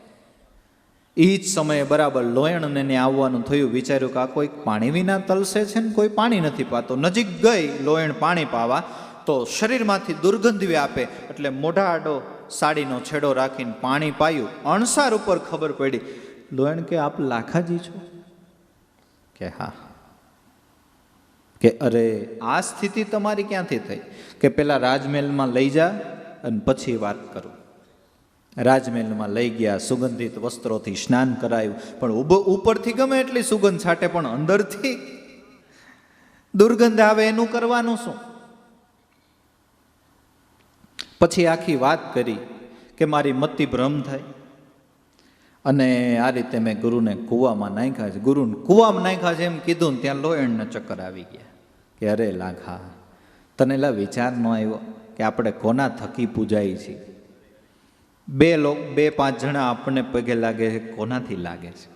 એ જ સમયે બરાબર લોયણને ને આવવાનું થયું. વિચાર્યું કે આ કોઈ પાણી વિના તલસે છે ને કોઈ પાણી નથી પાતો. નજીક ગઈ લોયણ પાણી પાવા તો શરીરમાંથી દુર્ગંધ વ્યાપે, એટલે મોઢા આડો સાડીનો છેડો રાખીને પાણી પાયું. અણસાર ઉપર ખબર પડી. લોયણ કે આપ લાખાજી છો? કે હા. કે અરે આ સ્થિતિ તમારી ક્યાંથી થઈ? કે પેલા રાજમહેલમાં લઈ જા અને પછી વાત કરું. રાજમહેલમાં લઈ ગયા, સુગંધિત વસ્ત્રોથી સ્નાન કરાયું, પણ ઉપરથી ગમે એટલી સુગંધ છાટે પણ અંદરથી દુર્ગંધ આવે, એનું કરવાનું શું? પછી આખી વાત કરી કે મારી મતિ ભ્રમ થાય અને આ રીતે મેં ગુરુને કૂવામાં નાખ્યા છે. ગુરુને કૂવામાં નાખ્યા છે એમ કીધું ને ત્યાં લોયણને ચક્કર આવી ગયા કે અરે લાખા, તને એલા વિચાર ન આવ્યો કે આપણે કોના થકી પૂજાઈ છીએ? 2-5 જણા આપણને પગે લાગે છે, કોનાથી લાગે છે?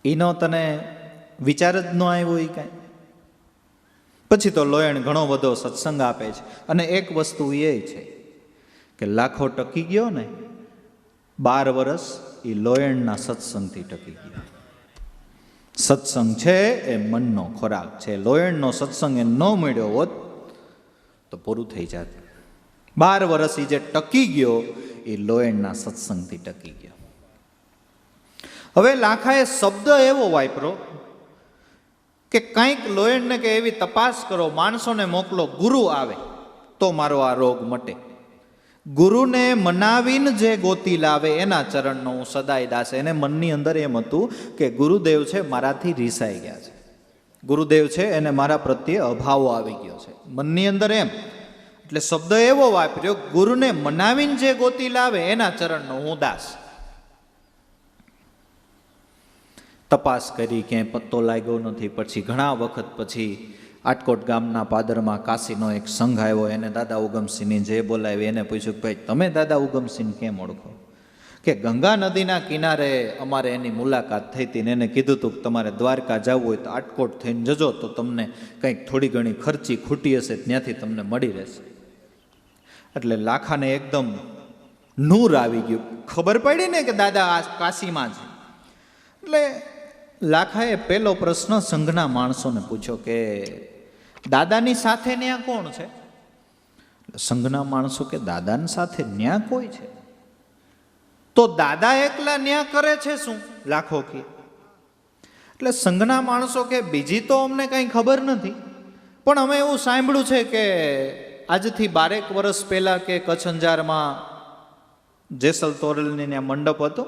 એનો તને વિચાર જ ન આવ્યો એ કાંઈ? પછી તો લોયણ ઘણો બધો સત્સંગ આપે છે. અને એક વસ્તુ એ છે કે લાખો ટકી ગયો ને 12 વર્ષ એ લોયણના સત્સંગથી ટકી ગયો. સત્સંગ છે એ મનનો ખોરાક છે. લોયણનો સત્સંગ એ ન મળ્યો હોત તો પૂરું થઈ જાત. 12 વર્ષ એ જે ટકી ગયો એ લોયણના સત્સંગથી ટકી ગયો. હવે લાખાએ શબ્દ એવો વાપરો કે કંઈક લોયણને કે એવી તપાસ કરો, માણસોને મોકલો, ગુરુ આવે તો મારો આ રોગ મટે. ગુરુને મનાવીને જે ગોતી લાવે એના ચરણનો હું સદાય દાસ. એને મનની અંદર એમ હતું કે ગુરુદેવ છે મારાથી રીસાઈ ગયા છે, ગુરુદેવ છે એને મારા પ્રત્યે અભાવો આવી ગયો છે, મનની અંદર એમ. એટલે શબ્દ એવો વાપર્યો, ગુરુને મનાવીને જે ગોતી લાવે એના ચરણનો હું દાસ. તપાસ કરી, ક્યાંય પત્તો લાગ્યો નથી. પછી ઘણા વખત પછી આટકોટ ગામના પાદરમાં કાશીનો એક સંઘ આવ્યો. એને દાદા ઉગમસિંહની જે બોલાવી એને પૂછ્યું કે ભાઈ તમે દાદા ઉગમસિંહ કેમ ઓળખો? કે ગંગા નદીના કિનારે અમારે એની મુલાકાત થઈ હતી ને એને કીધું હતું કે તમારે દ્વારકા જવું હોય તો આટકોટ થઈને જજો તો તમને કંઈક થોડી ઘણી ખર્ચી ખૂટી હશે ત્યાંથી તમને મળી રહેશે. એટલે લાખાને એકદમ નૂર આવી ગયું. ખબર પડી ને કે દાદા આ કાશીમાં છે. એટલે લાખાએ પહેલો પ્રશ્ન સંઘના માણસોને પૂછ્યો કે દાદાની સાથે ન્યા કોણ છે? સંઘના માણસો કે દાદાની સાથે ન્યા કોઈ છે? તો દાદા એકલા ન્યા કરે છે શું? લાખો કે. એટલે સંઘના માણસો કે બીજી તો અમને કંઈ ખબર નથી, પણ અમે એવું સાંભળ્યું છે કે આજથી 12 વર્ષ પહેલા કે કચ્છ અંજારમાં જેસલ તોરલની ત્યાં મંડપ હતો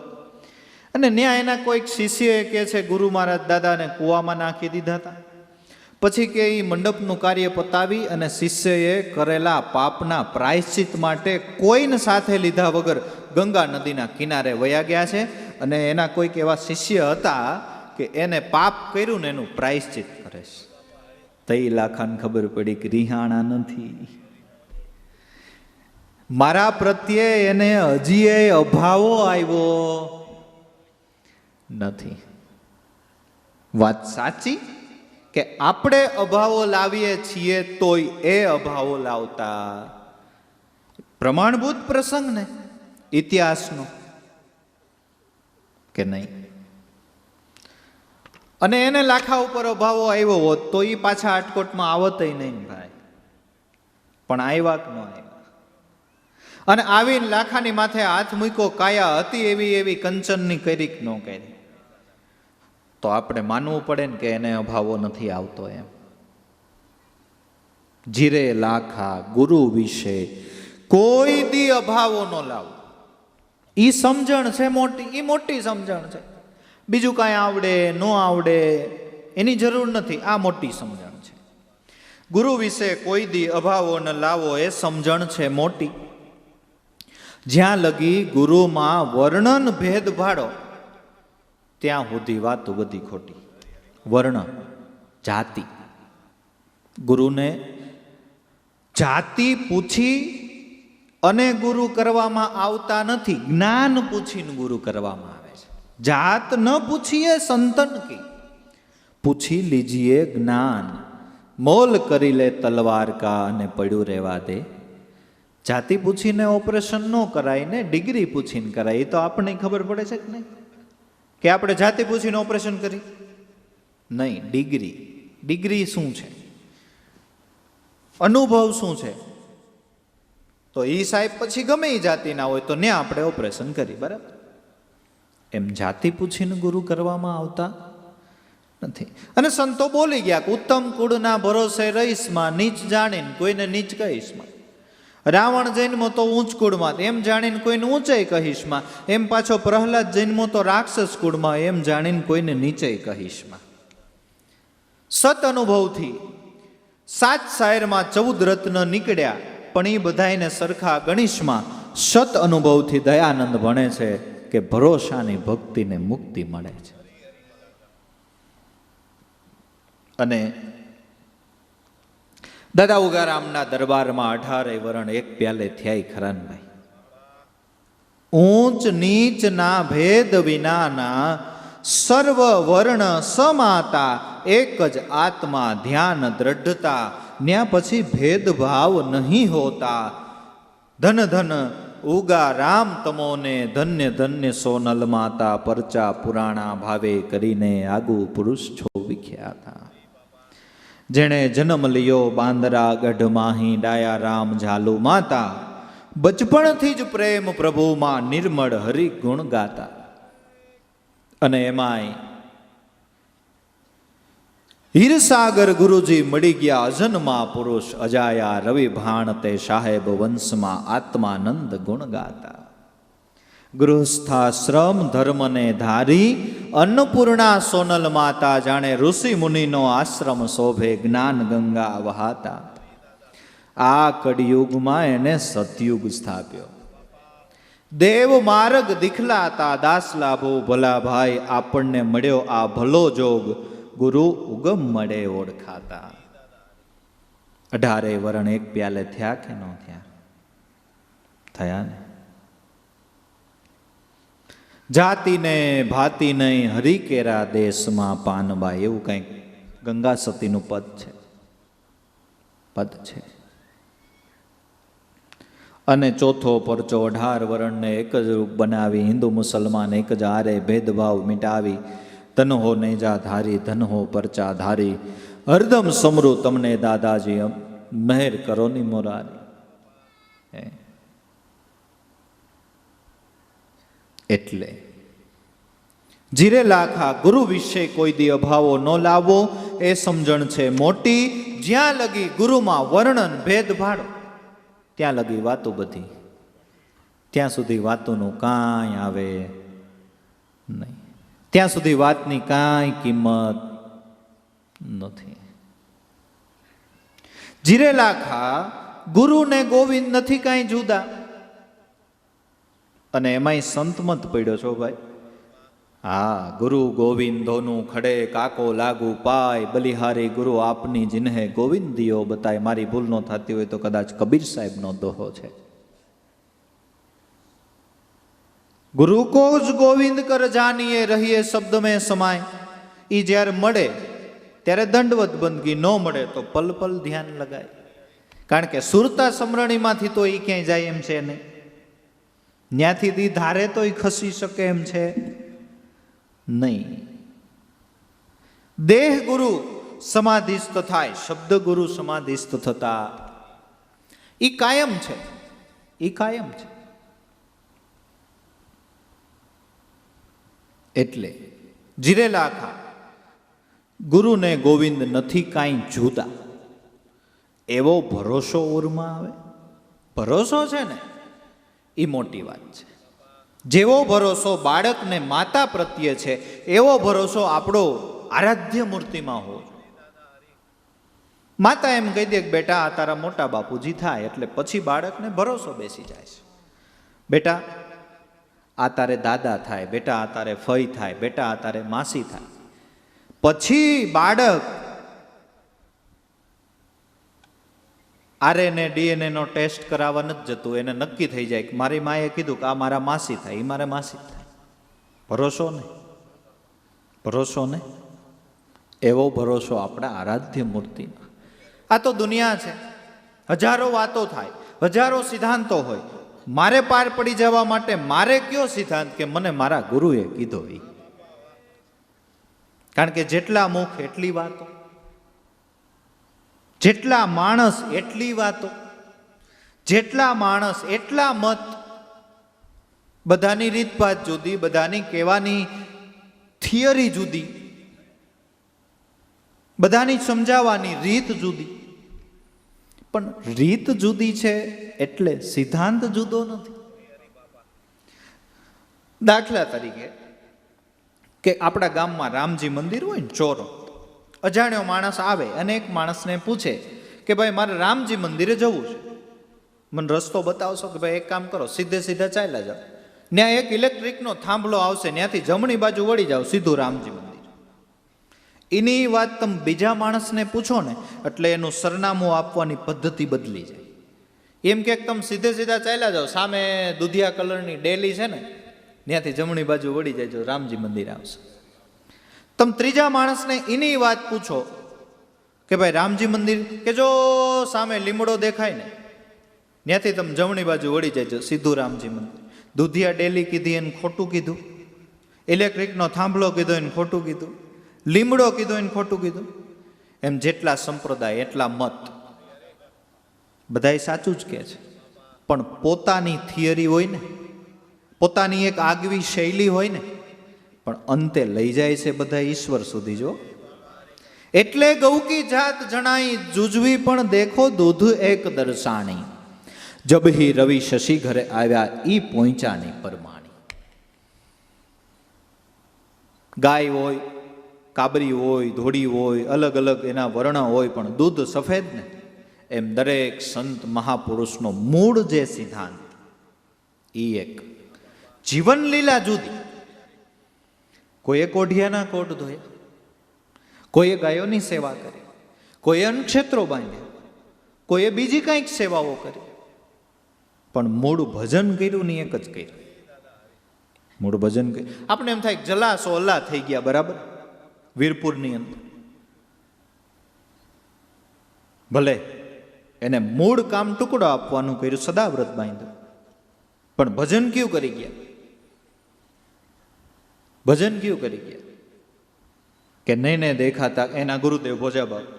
અને ત્યાં એના કોઈક શિષ્યએ કે છે ગુરુ મહારાજ દાદાને કૂવામાં નાખી દીધા હતા. પછી કે એ મંડપનું કાર્ય પતાવી અને શિષ્યએ કરેલા પાપના પ્રાયશ્ચિત માટે કોઈને સાથે લીધા વગર ગંગા નદીના કિનારે વયા ગયા છે અને એના કોઈક એવા શિષ્ય હતા કે એને પાપ કર્યું ને એનું પ્રાયશ્ચિત કરે છે. તઈ લાખાને ખબર પડી કે રિહાણા નથી, મારા પ્રત્યે એને હજી અભાવો આવ્યો નથી. વાત સાચી કે આપણે અભાવો લાવીએ છીએ તોય એ અભાવો લાવતા પ્રમાણભૂત પ્રસંગ ને ઇતિહાસનો કે નહીં. અને એને લાખા ઉપર અભાવો આવ્યો હોત તો એ પાછા આટકોટમાં આવત નહીં ભાઈ, પણ આવ્યા કે ન આવ્યા. અને આવીને લાખાની માથે હાથ મૂક્યો, કાયા હતી એવી કંચનની કરી કે ન કરી, તો આપણે માનવું પડે ને કે એને અભાવો નથી આવતો એમ. જીરે લાખા ગુરુ વિશે કોઈ દી અભાવો ન લાવો. ઈ સમજણ છે મોટી, ઈ મોટી સમજણ છે. બીજું કાંઈ આવડે ન આવડે એની જરૂર નથી, આ મોટી સમજણ છે. ગુરુ વિશે કોઈ દી અભાવો ન લાવો એ સમજણ છે મોટી. જ્યાં લગી ગુરુમાં વર્ણન ભેદ ભાડો ત્યાં સુધી વાત બધી ખોટી. વર્ણ જાતિ, ગુરુને જાતિ પૂછી અને ગુરુ કરવામાં આવતા નથી, જ્ઞાન પૂછીને ગુરુ કરવામાં આવે છે. જાત ન પૂછીએ સંતન કી, પૂછી લીજીએ જ્ઞાન. મોલ કરી લે તલવાર કા અને પડ્યું રહેવા દે. જાતિ પૂછીને ઓપરેશન ન કરાય ને ડિગ્રી પૂછીને કરાય. એ તો આપણને ખબર પડે છે કે નહીં કે આપણે જાતિ પૂછીને ઓપરેશન કરી? નહીં, ડિગ્રી શું છે, અનુભવ શું છે, તો એ સાહેબ પછી ગમે એ જાતિના હોય તો ત્યાં આપણે ઓપરેશન કરી. બરાબર? એમ જાતિ પૂછીને ગુરુ કરવામાં આવતા નથી. અને સંતો બોલી ગયા કે ઉત્તમ કુળના ભરોસે રહીશમાં, નીચ જાણીને કોઈને નીચ કહીશમાં. રાવણ જન્મો તો ઊંચ કુળમાં, એમ જાણીને કોઈને ઊંચાઈ કહીશમાં. એમ પાછો પ્રહલાદ જન્મો તો રાક્ષસ કુળમાં, એમ જાણીને કોઈને નીચાઈ કહીશમાં. સત અનુભવથી 7 શાયરમાં 14 રત્ન નીકળ્યા, પણ એ બધાને સરખા ગણેશમાં. સત અનુભવથી દયાનંદ ભણે છે કે ભરોસાની ભક્તિને મુક્તિ મળે છે. અને દાદા ઉગારામના દરબારમાં 18 વરણ એક પ્યાલે થયા ખરા ને ભાઈ. ઊંચ નીચના ભેદ વિનાના સર્વ વર્ણ સમાતા, એક જ આત્મા ધ્યાન દ્રઢતા. ન્યા પછી ભેદભાવ નહીં હોતા. ધન ધન ઉગા રામ તમોને, ધન્ય ધન્ય સોનલ માતા. પરચા પુરાણા ભાવે કરીને આગુ પુરુષ છો વિખ્યાતા. જેણે જન્મ લિયો બાંદરા ગઢ માહી, ડાયા રામ ઝાલુ માતા. બચપણથી જ પ્રેમ પ્રભુમાં, નિર્મળ હરિ ગુણ ગાતા. અને એમાંય હીરસાગર ગુરુજી મળી ગયા અજન્મા પુરુષ. અજાયા રવિ ભાણતે સાહેબ વંશમાં, આત્માનંદ ગુણ ગાતા. ગૃહસ્થાશ્રમ ધર્મને ધારી, અન્નપૂર્ણા સોનલ માતા. જાણે ઋષિ મુનિનો આશ્રમ શોભે, જ્ઞાન ગંગા વહાતા. આ કળિયુગમાં એને સતયુગ સ્થાપ્યો. દેવ માર્ગ દિખલાતા, દાસ લાભો ભલા ભાઈ. આપણને મળ્યો આ ભલો જોગ, ગુરુ ઉગમ મળે ઓળખાતા. 18 વરણ એક પ્યાલે થયા કે ન થયા? થયા ને. જાતિને ભાતિ નહીં, હરિકેરા દેશમાં પાનબા. એવું કંઈક ગંગા સતીનું પદ છે. અને ચોથો પરચો 18 વર્ણને એક જ રૂપ બનાવી, હિન્દુ મુસલમાન એક જ આરે ભેદભાવ મિટાવી, ધન હો નેજા ધારી ધન હો પરચા ધારી, હરદમ સમરું તમને દાદાજી મહેર કરો ની મોરારી. એટલે જીરે લાખા ગુરુ વિશે કોઈ દી અભાવો ન લાવો, એ સમજણ છે મોટી. જ્યાં લગી ગુરુમાં વર્ણન ભેદ ભાડો, ત્યાં લગી વાતો બધી, ત્યાં સુધી વાતોનું કાંઈ આવે નહીં, ત્યાં સુધી વાતની કાંઈ કિંમત નથી. જીરે લાખા ગુરુ ને ગોવિંદ નથી કાંઈ જુદા. અને એમાંય સંતમત પડ્યો છો ભાઈ. હા, ગુરુ ગોવિંદોનું ખડે કાકો લાગુ પાય, બલિહારી ગુરુ આપની જિન્હે ગોવિંદ દિયો બતાય. મારી ભૂલ ન થતી હોય તો કદાચ કબીર સાહેબનો દોહો છે. ગુરુ કો જ ગોવિંદ કર જાનીએ રહીએ શબ્દ મેં સમાય. ઈ જ્યારે મળે ત્યારે દંડવત બંદગી, ન મળે તો પલ પલ ધ્યાન લગાય. કારણ કે સુરતા સમરણીમાંથી તો એ ક્યાંય જાય એમ છે નહીં, ત્યાંથી દી ધારે તો એ ખસી શકે એમ છે નહીં. દેહ ગુરુ સમાધિસ્થ થાય, શબ્દ ગુરુ સમાધિસ્થ થતા, ઈ કાયમ છે, ઈ કાયમ છે. એટલે જીરે લાખા ગુરુ ને ગોવિંદ નથી કાંઈ જુદા, એવો ભરોસો ઉરમાં આવે. ભરોસો છે ને એ મોટી વાત છે. જેવો ભરોસો બાળકને માતા પ્રત્યે છે, એવો ભરોસો આપણો આરાધ્ય મૂર્તિમાં હોવો જોઈએ. માતા એમ કહી દે કે બેટા આ તારા મોટા બાપુજી થાય, એટલે પછી બાળકને ભરોસો બેસી જાય છે. બેટા આ તારે દાદા થાય, બેટા આ તારે ફઈ થાય, બેટા આ તારે માસી થાય. પછી બાળક RNA DNA નો ટેસ્ટ કરાવવા નથી જતું, એને નક્કી થઈ જાય કે મારી માએ કીધું કે આ મારા માસી થાય, એ મારા માસી થાય. ભરોસો નહીં, ભરોસો નહીં. એવો ભરોસો આપણા આરાધ્ય મૂર્તિમાં. આ તો દુનિયા છે, હજારો વાતો થાય, હજારો સિદ્ધાંતો હોય. મારે પાર પડી જવા માટે મારે કયો સિદ્ધાંત કે મને મારા ગુરુએ કીધો એ. કારણ કે જેટલા મુખ એટલી વાતો, જેટલા માણસ એટલી વાતો, જેટલા માણસ એટલા મત. બધાની રીતભાત જુદી, બધાની કહેવાની થિયરી જુદી, બધાની સમજાવવાની રીત જુદી. પણ રીત જુદી છે એટલે સિદ્ધાંત જુદો નથી. દાખલા તરીકે કે આપણા ગામમાં રામજી મંદિર હોય ને, ચોરો અજાણ્યો માણસ આવે અને એક માણસને પૂછે કે ભાઈ મારે રામજી મંદિરે જવું છે, મને રસ્તો બતાવશો? કે ભાઈ એક કામ કરો, સીધે સીધા ચાલ્યા જાઓ, ત્યાં એક ઇલેક્ટ્રિકનો થાંભલો આવશે, ત્યાંથી જમણી બાજુ વળી જાઓ, સીધું રામજી મંદિર. એની વાત તમે બીજા માણસને પૂછો ને એટલે એનું સરનામું આપવાની પદ્ધતિ બદલી જાય. એમ કે તમે સીધે સીધા ચાલ્યા જાઓ, સામે દુધિયા કલરની ડેલી છે ને, ત્યાંથી જમણી બાજુ વળી જાય, રામજી મંદિર આવશે. તમે ત્રીજા માણસને એની વાત પૂછો કે ભાઈ રામજી મંદિર, કે જો સામે લીમડો દેખાય ને ત્યાંથી તમે જમણી બાજુ વળી જાય, સીધું રામજી મંદિર. દુધિયા ડેલી કીધી એને ખોટું કીધું, ઇલેક્ટ્રિકનો થાંભલો કીધો એને ખોટું કીધું, લીમડો કીધો એને ખોટું કીધું. એમ જેટલા સંપ્રદાય એટલા મત, બધાય સાચું જ કહે છે, પણ પોતાની થિયરી હોય ને, પોતાની એક આગવી શૈલી હોય ને, પણ અંતે લઈ જાય છે બધા ઈશ્વર સુધી. જો એટલે ગૌકી જાત જણાઈ જુજવી પણ દેખો દૂધ એક દર્શાણી, જબહી રવિ શશી ઘરે આવ્યા ઈ પહોંચાની પરમાણી. ગાય હોય, કાબરી હોય, ધોડી હોય, અલગ અલગ એના વર્ણ હોય, પણ દૂધ સફેદ ને. એમ દરેક સંત મહાપુરુષનો મૂળ જે સિદ્ધાંત ઈ એક. જીવન લીલા જુદી. કોઈએ કોઢિયાના કોટ ધોયા, કોઈએ ગાયોની સેવા કરી, કોઈએ અન્નક્ષેત્રો બાંધ્યા, કોઈએ બીજી કંઈક સેવાઓ કરી, પણ મૂળ ભજન કર્યું ને એક જ કર્યું. મૂળ ભજન કર્યું. આપણે એમ થાય જલાસો અલ્લાહ થઈ ગયા, બરાબર, વીરપુરની અંદર ભલે એને મૂળ કામ ટુકડો આપવાનું કર્યું, સદાવ્રત બાંધ્યું. પણ ભજન ક્યું કરી ગયા? ભજન ક્યું કરી ગયા? કે નહીં દેખાતા, એના ગુરુદેવ ભોજાબાબુ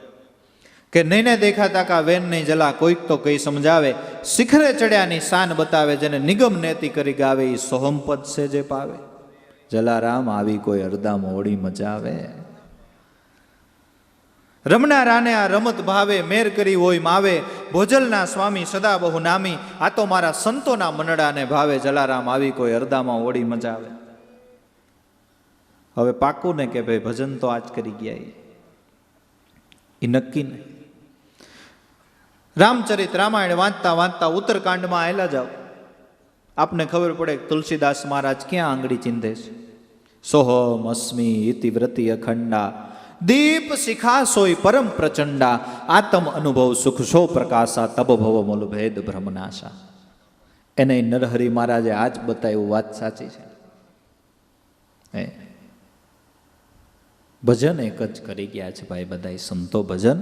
કે નહીં દેખાતા કા વેન નહીં જલા, કોઈક તો કઈ સમજાવે, શિખરે ચડ્યાની શાન બતાવે, જેને નિગમ નેતિ કરી ગાવે, એ સોહમપદ છે જે પાવે. જલારામ આવી કોઈ અરદા મોડી મચાવે. રમનારાને આ રમત ભાવે, મેર કરી હોય માવે, ભોજલના સ્વામી સદા બહુ નામી, આ તો મારા સંતોના મનડાને ભાવે. જલારામ આવી કોઈ અરદામાં ઓળી મચાવે. હવે પાકું ને કે ભાઈ ભજન તો આજ કરી ગયા, એ નક્કી નહીં. રામચરિત રામાયણ વાંચતા વાંચતા ઉત્તરકાંડમાં આવેલા જાઓ, આપને ખબર પડે કે તુલસીદાસ મહારાજ ક્યાં આંગળી ચીંધે છે. સોહમ અસ્મી ઇતિ વ્રતિ અખંડા, દીપ શિખા સોય પરમ પ્રચંડા, આત્મ અનુભવ સુખ શો પ્રકાશા, તબ ભવ મૂલ ભેદ ભ્રમનાશા. એને નરહરિ મહારાજે આજ બતાવ્યું, વાત સાચી છે. ભજન એક જ કરી ગયા છે ભાઈ બધા સંતો. ભજન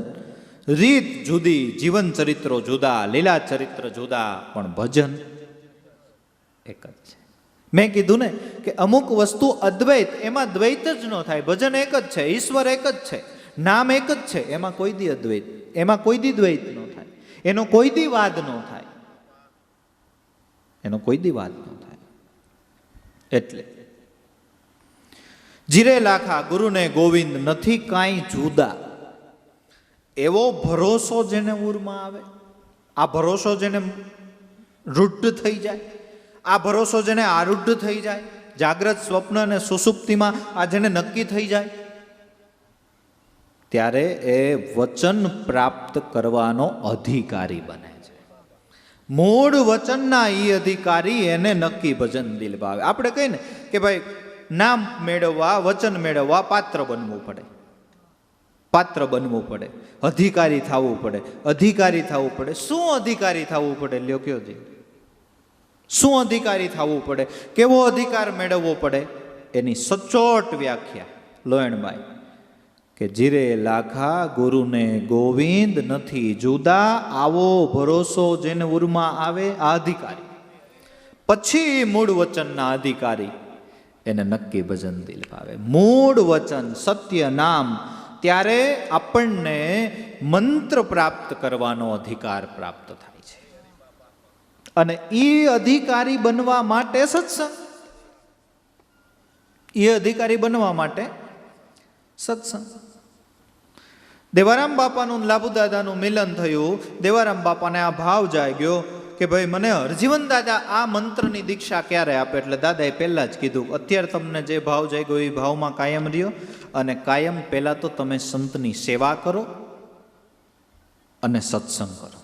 રીત જુદી, જીવન ચરિત્રો જુદા, લીલા ચરિત્ર જુદા, પણ ભજન એક જ છે. મેં કીધું ને કે અમુક વસ્તુ અદ્વૈત, એમાં દ્વૈત જ ન થાય. ભજન એક જ છે, ઈશ્વર એક જ છે, નામ એક જ છે, એમાં કોઈ દી અદ્વૈત, એમાં કોઈ દી દ્વૈત ન થાય, એનો કોઈ દી વાદ ન થાય, એનો કોઈ દી વાદ ન થાય. એટલે જીરે લાખા ગુરુને ગોવિંદ, નથી કાંઈ જુદા, એવો ભરોસો જેને ઉરમાં આવે, આ ભરોસો જેને રૂઢ થઈ જાય, આ ભરોસો જેને આરૂઢ થઈ જાય, જાગ્રત સ્વપ્ન અને સુષુપ્તિમાં આ જેને નક્કી થઈ જાય, ત્યારે એ વચન પ્રાપ્ત કરવાનો અધિકારી બને છે. મૂળ વચનના એ અધિકારી, એને નક્કી ભજન દિલ ભાવે. આપણે કહીએ ને કે ભાઈ નામ મેળવવા, વચન મેળવવા પાત્ર બનવું પડે, પાત્ર બનવું પડે, અધિકારી થવું પડે, અધિકારી થવું પડે. શું અધિકારી થવું પડે? લ્યો કયો જી, શું અધિકારી થવું પડે? કેવો અધિકાર મેળવવો પડે? એની સચોટ વ્યાખ્યા લોયણભાઈ કે જીરે લાખા ગુરુને ગોવિંદ, નથી જુદા, આવો ભરોસો જેને ઉરમાં આવે, આ અધિકારી. પછી મૂળ વચનના અધિકારી, એને નક્કી ભજન દિલ ભાવે. મૂળ વચન સત્ય નામ, ત્યારે આપણને મંત્ર પ્રાપ્ત કરવાનો અધિકાર પ્રાપ્ત થાય છે. અને એ અધિકારી બનવા માટે સત્સંગ, એ અધિકારી બનવા માટે સત્સંગ. દેવારામ બાપાનું લાભુ દાદાનું મિલન થયું. દેવારામ બાપાને આ ભાવ જાગ્યો કે ભાઈ મને હરજીવન દાદા આ મંત્રની દીક્ષા ક્યારે આપે? એટલે દાદાએ પહેલાં જ કીધું, અત્યારે તમને જે ભાવ જાગ્યો એ ભાવમાં કાયમ રહ્યો, અને કાયમ પહેલાં તો તમે સંતની સેવા કરો અને સત્સંગ કરો.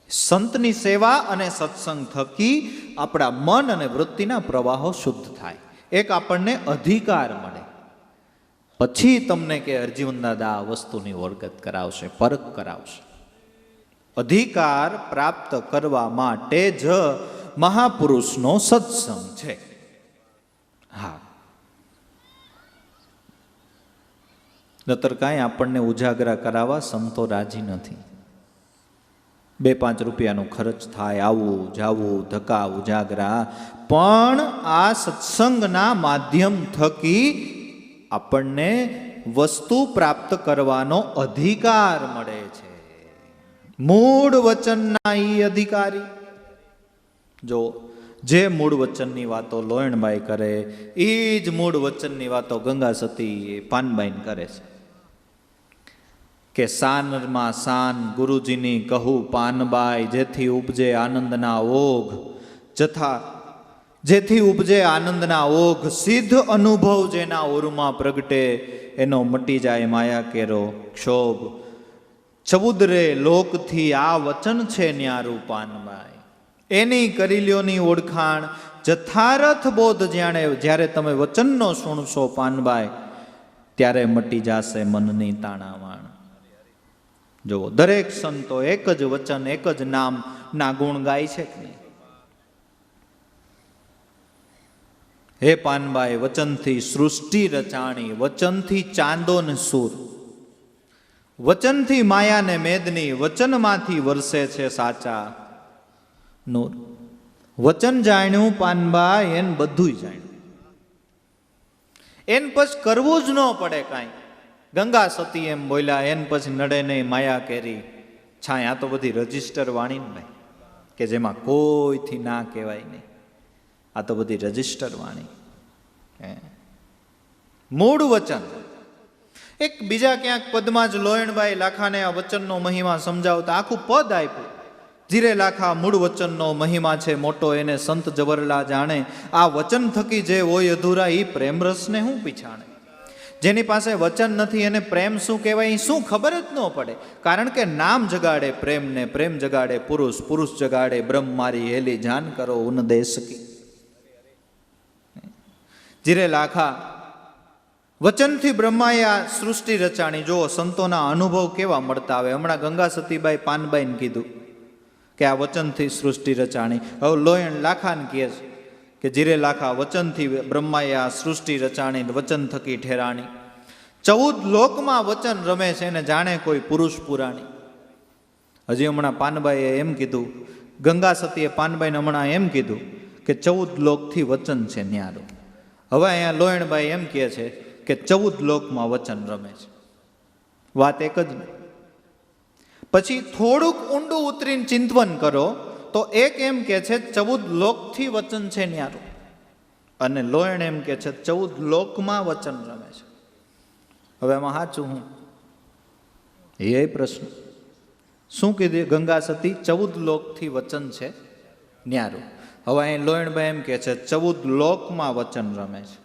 સંતની સેવા અને સત્સંગ થકી આપણા મન અને વૃત્તિના પ્રવાહો શુદ્ધ થાય, એક આપણને અધિકાર મળે. પછી તમને કે હરજીવન દાદા આ વસ્તુની ઓળખ કરાવશે, પરખ કરાવશે. અધિકાર પ્રાપ્ત કરવા માટે જ મહાપુરુષનો સત્સંગ છે. હા, નતર કાંઈ આપણને ઉજાગરા કરાવવા સંતો રાજી નથી. 2-5 રૂપિયાનો ખર્ચ થાય, આવું જાવું, ધક્કા ઉજાગરા. પણ આ સત્સંગના માધ્યમ થકી આપણને વસ્તુ પ્રાપ્ત કરવાનો અધિકાર મળે છે. મૂળ વચનના ઈ અધિકારી. જો જે મૂળ વચનની વાતો લોયણબાઈ કરે, એ જ મૂળ વચનની વાતો ગંગા સતી પાનબાઈ કરે છે. કે સાનમાં સાન ગુરુજીની કહું પાનબાઈ, જેથી ઉપજે આનંદના ઓઘ, જેથી ઉપજે આનંદના ઓઘ, સિદ્ધ અનુભવ જેના ઓરમાં પ્રગટે, એનો મટી જાય માયા કેરો ક્ષોભ. ચબુદરે લોકથી આ વચન છે ન્યારું પાનબાઈ, એની કરી લ્યોની ઓળખાણ. જથારથ બોધ જ્યારે તમે વચનનો સુણશો પાનબાઈ, ત્યારે મટી જશે મનની તાણાવાણ. જો દરેક સંતો એક જ વચન, એક જ નામ ના ગુણ ગાય છે કે નહીં? હે પાનબાઈ, વચનથી સૃષ્ટિ રચાણી, વચનથી ચાંદો ને સૂર, વચનથી માયાને મેદની, વચનમાંથી વરસે છે સાચા નૂર. વચન જાણ્યું પાનબા એન બધું જાણ્યું, એન પછી કરવું જ ન પડે કાંઈ. ગંગા સતી એમ બોલ્યા, એન પછી નડે નહીં માયા કેરી છાય. આ તો બધી રજિસ્ટર વાણી ને ભાઈ, કે જેમાં કોઈથી ના કહેવાય નહીં. આ તો બધી રજિસ્ટર વાણી. મૂળ વચન. એક બીજા ક્યાંક પદમાં જ લોયણભાઈ લાખાને આ વચનનો મહિમા સમજાવતા આખું પદ આપ્યું. ધીરે લાખા મૂળ વચનનો મહિમા છે મોટો, એને સંત જવરલા જાણે. આ વચન થકી જે હોય અધૂરા, એ પ્રેમ રસને હું પીછાણે. જેની પાસે વચન નથી એને પ્રેમ શું કહેવાય એ શું ખબર જ ન પડે. કારણ કે નામ જગાડે પ્રેમને, પ્રેમ જગાડે પુરુષ, પુરુષ જગાડે બ્રહ્મ. મારી હેલી જાન કરો ઉન દે સકી. ધીરે લાખા, વચનથી બ્રહ્માએ આ સૃષ્ટિ રચાણી. જુઓ સંતોના અનુભવ કેવા મળતા આવે. હમણાં ગંગા સતીબાઈ પાનબાઈને કીધું કે આ વચનથી સૃષ્ટિ રચાણી. હવે લોયણ લાખાને કહે છે કે જીરે લાખા, વચનથી બ્રહ્માએ આ સૃષ્ટિ રચાણી, વચન થકી ઠેરાણી. 14 લોકમાં વચન રમે છે ને જાણે કોઈ પુરુષ પુરાણી. હજી હમણાં પાનબાઈએ એમ કીધું, ગંગા સતીએ પાનબાઈને હમણાં એમ કીધું કે 14 લોકથી વચન છે ન્યારો. હવે અહીંયા લોયણભાઈ એમ કહે છે કે 14 લોકમાં વચન રમે છે. વાત એક જ નહીં. પછી થોડુંક ઊંડું ઉતરીને ચિંતવન કરો તો એક એમ કે છે 14 લોકથી વચન છે ન્યારું, અને લોયણ એમ કે છે 14 લોકમાં વચન રમે છે. હવે એમાં સાચું હું? એ પ્રશ્ન. શું કીધું ગંગા સતી? 14 લોકથી વચન છે ન્યારું. હવે અહીં લોયણભાઈ એમ કે છે 14 લોકમાં વચન રમે છે.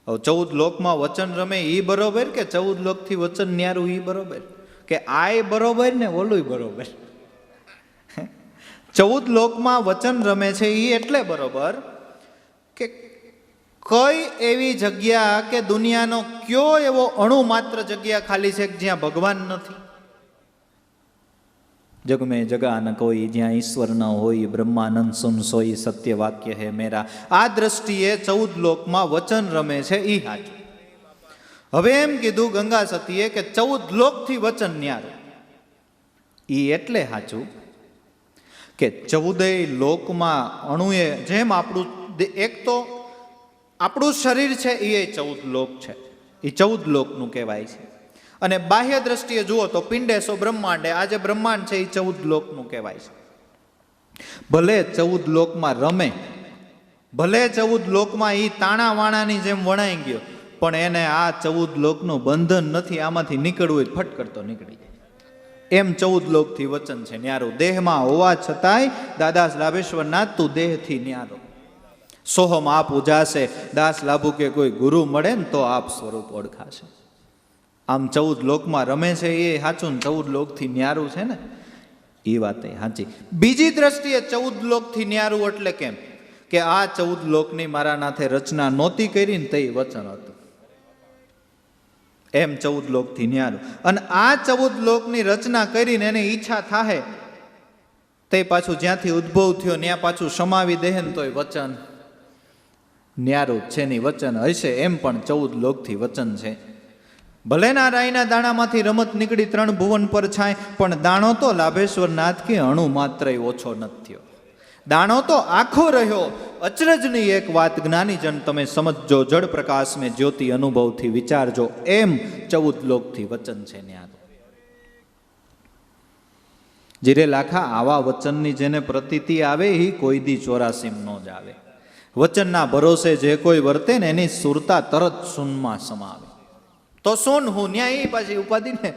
હવે 14 લોકમાં વચન રમે એ બરોબર કે 14 લોકથી વચન ન્યારું એ બરોબર? કે આય બરોબર ને ઓલું બરોબર? 14 લોકમાં વચન રમે છે એ એટલે બરોબર કે કઈ એવી જગ્યા કે દુનિયાનો કયો એવો અણુ માત્ર જગ્યા ખાલી છે જ્યાં ભગવાન નથી? જગ મેં જગા ન કોઈ, જ્યાં ઈશ્વર ન હોય. બ્રહ્માનંદ સુન સોઈ, સત્ય વાક્ય હે મેરા. આ દ્રષ્ટિએ 14 લોકમાં વચન રમે છે એ સાચું. હવે એમ કીધું ગંગા સતીએ કે 14 લોકથી વચન ન્યારું. એ એટલે સાચું કે 14 લોકમાં અણુએ, જેમ આપણું એક તો આપણું શરીર છે એ 14 લોક છે, એ 14 લોકનું કહેવાય છે. અને બાહ્ય દ્રષ્ટિએ જુઓ તો પિંડેસો બ્રહ્માંડે, આ જે બ્રહ્માંડ છે એ 14 લોકનું કહેવાય છે. ભલે 14 લોકમાં રમે, ભલે 14 લોકમાં એ તાણા વાણાની જેમ વણાઈ ગયો, પણ એને આ 14 લોકનું બંધન નથી. આમાંથી નીકળવું હોય ફટ કરતો નીકળી જાય. એમ 14 લોકથી વચન છે ન્યારું. દેહમાં હોવા છતાંય દાદાસ લાભેશ્વરનાથ તું દેહથી ન્યારો. સોહમ આપ ઉજાશે, દાસ લાભુ કે કોઈ ગુરુ મળે ને તો આપ સ્વરૂપ ઓળખાશે. આમ 14 લોકમાં રમે છે એ સાચું, ને 14 લોકથી ન્યારું છે ને એ વાત સાચી. બીજી દ્રષ્ટિએ 14 લોકથી ન્યારું એટલે કેમ? કે આ 14 લોકની મારા નાથે રચના નહોતી કરી ને તે વચન હતું. એમ 14 લોકથી ન્યારું. અને આ 14 લોકની રચના કરીને એની ઈચ્છા થાય તે પાછું જ્યાંથી ઉદ્ભવ થયો ત્યાં પાછું સમાવી દે ને તોય વચન ન્યારું છે ની વચન હશે. એમ પણ 14 લોકથી વચન છે. ભલે ના રાયના દાણામાંથી રમત નીકળી 3 ભુવન પર છાય, પણ દાણો તો લાભેશ્વર નાથ કે અણુ માત્ર ઓછો નથી થયો. દાણો તો આખો રહ્યો. અચરજની એક વાત જ્ઞાનીજન તમે સમજજો, જળ પ્રકાશ મેં જ્યોતિ અનુભવથી વિચારજો. એમ 14 લોકથી વચન છે ન્યારું. જીરે લાખા, આવા વચનની જેને પ્રતીતિ આવે એ કોઈ દી 84 નો જ આવે. વચનના ભરોસે જે કોઈ વર્તે ને એની સુરતા તરત શૂનમાં સમાવે. તો સોન હું ન્યાય પાછી ઉપાધિ ને.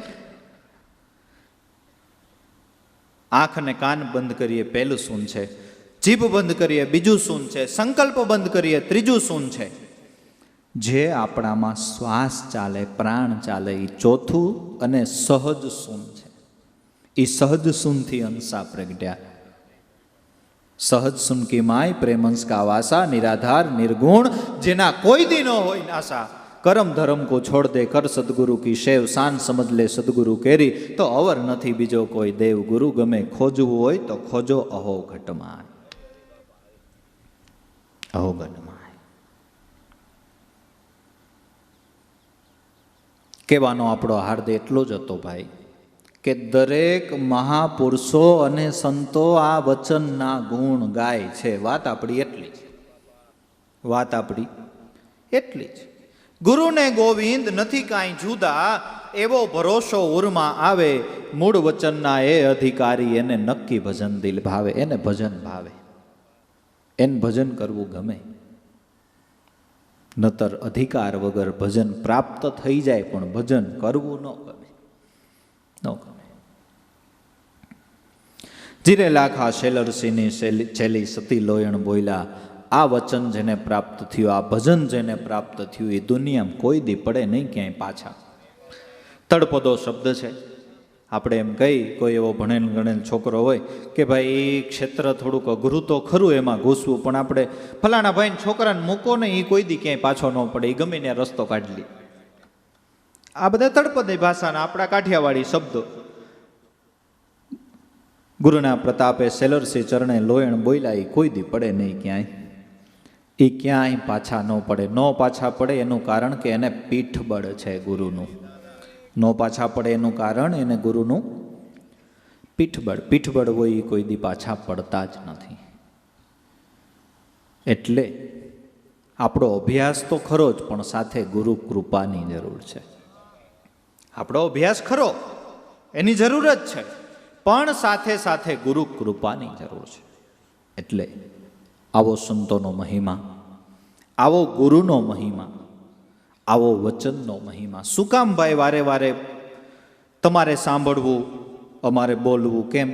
આંખ અને કાન બંધ કરીએ પહેલું સૂન છે, જીભ બંધ કરીએ બીજું સૂન છે, સંકલ્પ બંધ કરીએ ત્રીજું સૂન છે. જે આપણામાં શ્વાસ ચાલે, પ્રાણ ચાલે એ ચોથું અને સહજ સૂન છે. એ સહજ સૂનથી અંશા પ્રગટ્યા. સહજ સુન કી માય પ્રેમંશ કા વાસા, નિરાધાર નિર્ગુણ જેના કોઈ દી ન હોય નાસા. કરમ ધરમ કો છોડ દે, કર સદગુરુ કી સેવ, શાન સમજ લે સદગુરુ કેરી. તો અવર નથી બીજો કોઈ દેવ ગુરુ, ગમે ખોજવું હોય તો ખોજો અહો ઘટમાં. અહો ઘટમાં કહેવાનો આપણો હાર્દ એટલો જ હતો ભાઈ કે દરેક મહાપુરુષો અને સંતો આ વચનના ગુણ ગાય છે. વાત આપણી એટલી જ, વાત આપણી એટલી જ. ગુરુને ગોવિંદ નથી કાંઈ જુદા, એવો ભરોસો ઉરમાં આવે. મૂળ વચનના એ અધિકારી, એને નક્કી ભજન દિલ ભાવે. એને ભજન ભાવે, એને ભજન કરવું ગમે. નતર અધિકાર વગર ભજન પ્રાપ્ત થઈ જાય પણ ભજન કરવું ન ગમે, ન ગમે. જીરે લાખા શેલરસિંહની છેલ્લી સતી લોયણ બોલ્યા, આ વચન જેને પ્રાપ્ત થયું, આ ભજન જેને પ્રાપ્ત થયું, એ દુનિયામાં કોઈ દી પડે નહીં ક્યાંય પાછા. તળપદો શબ્દ છે. આપણે એમ કહી, કોઈ એવો ભણેલ ગણેલ છોકરો હોય કે ભાઈ એ ક્ષેત્ર થોડુંક અઘરું તો ખરું એમાં ઘૂસવું, પણ આપણે ફલાણા ભાઈને છોકરાને મૂકો ને એ કોઈ દી ક્યાંય પાછો ન પડે, એ ગમે ત્યાં રસ્તો કાઢી લે. આ બધા તળપદી ભાષાના આપણા કાઠિયાવાડી શબ્દો. ગુરુના પ્રતાપે સેલરસી ચરણે લોયણ બોલ્યા, એ કોઈ દી પડે નહીં ક્યાંય, એ ક્યાંય પાછા ન પડે. ન પાછા પડે એનું કારણ કે એને પીઠબળ છે ગુરુનું. ન પાછા પડે એનું કારણ એને ગુરુનું પીઠબળ. પીઠબળ હોય એ કોઈ દી પાછા પડતા જ નથી. એટલે આપણો અભ્યાસ તો ખરો જ, પણ સાથે ગુરુ કૃપાની જરૂર છે. આપણો અભ્યાસ ખરો, એની જરૂર જ છે, પણ સાથે સાથે ગુરુ કૃપાની જરૂર છે. એટલે આવો સંતોનો મહિમા, આવો ગુરુનો મહિમા, આવો વચનનો મહિમા. શું કામ ભાઈ વારે વારે તમારે સાંભળવું, અમારે બોલવું? કેમ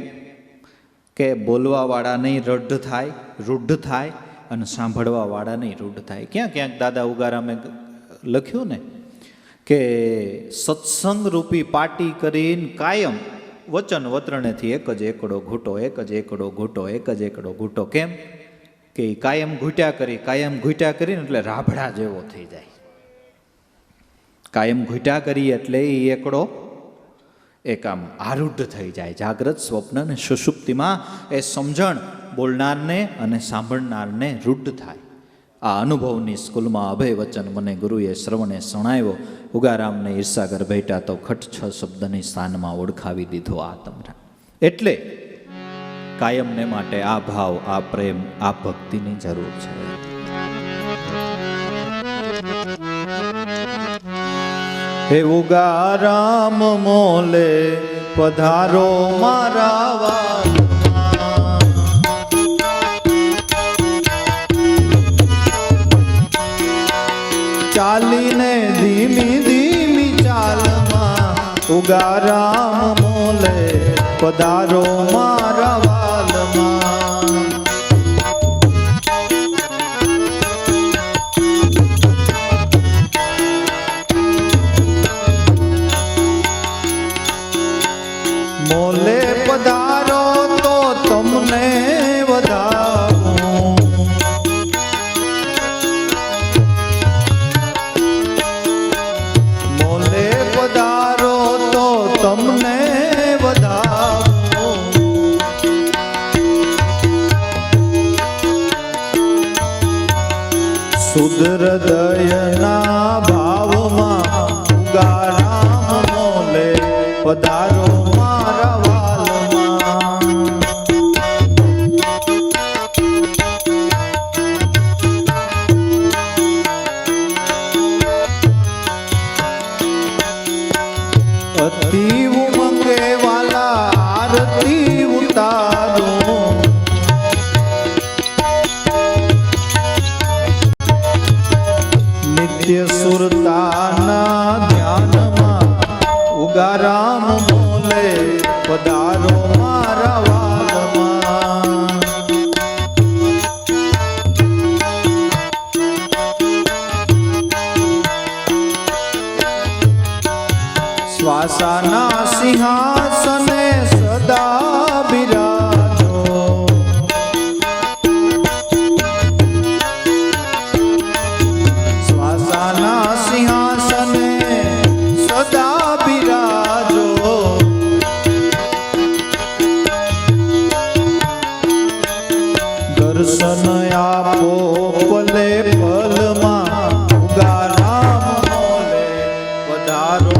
કે બોલવાવાળા નહીં રૂઢ થાય, રૂઢ થાય, અને સાંભળવાવાળા નહીં રૂઢ થાય. ક્યાંક દાદા ઉગારામે લખ્યું ને કે સત્સંગ રૂપી પાટી કરીને કાયમ વચન વત્રણેથી એક જ એકડો ઘૂંટો, એક જ એકડો ઘૂંટો, એક જ એકડો ઘૂંટો. કેમ કે કાયમ ઘૂંટ્યા કરી, કાયમ ઘૂંટ્યા કરીને એટલે રાભડા જેવો થઈ જાય. કાયમ ઘૂંટ્યા કરી એટલે એ એકડો એક આમ આરૂઢ થઈ જાય. જાગ્રત, સ્વપ્ન અને સુષુપ્તિમાં એ સમજણ બોલનારને અને સાંભળનારને રૂઢ થાય. આ અનુભવની સ્કૂલમાં અભય વચન મને ગુરુએ શ્રવણે સણાવ્યો. ઉગારામને ઈર્ષાગર ભેટા તો ખટ 6 શબ્દની સ્થાનમાં ઓળખાવી દીધો આત્મરા. એટલે કાયમને માટે આ ભાવ, આ પ્રેમ, આ ભક્તિની જરૂર છે. હે ઉગારામ મોલે પધારો મારા વાલા, ચાલીને ધીમી ધીમી ચાલમાં ઉગારામ મોલે પધારો મારા વાલમાં. મોલે પધારો તો તમને વધાવું, મોલે પધારો તો તમને વધાવું. શુદ્ધ હૃદયના ભાવમાં ઉગારામ મોલે પધારો મારા વાલમાં. અતિ ઉમંગે વાલા આરતી ઉતારો, નિત્ય સુરતાના ધ્યાનમાં ઉગારામ મોલે પધારો મારા વાલમાં. શ્વાસાના સિંહાસને સદા બિરાજો, શ્વાસાના સિંહાસને સદા બિરાજો. દર્શન આપો પલે પલમાં ઉગારામ મોલે પધારો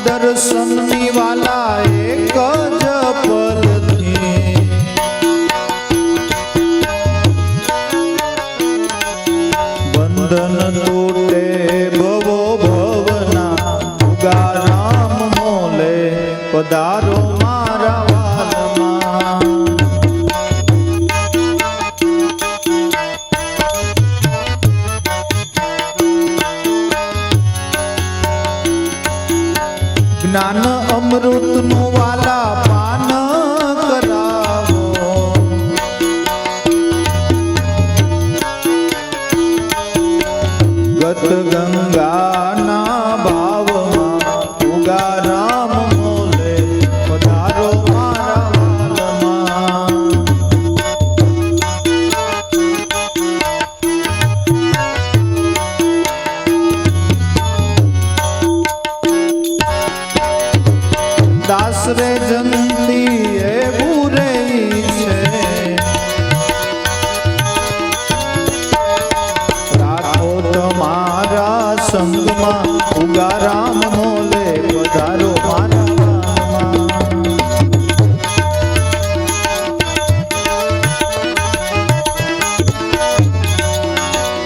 દર્શનની વાલા એક જ પલથી બંધન તૂટે ભવો ભવના ઉગારામ મોલે પધારો મારા વાલમાં. જ્ઞાન અમૃતનું વાલા પાન કરાવો, ગત ગંગાના ભાવમાં ઉગારામ મોલે પધારો મારા વાલમાં. દાસ રે જંતી એ બુરે છે, રાખો તમારા સંગમાં ઉગારામ મોલે પધારો મારા વાલમાં.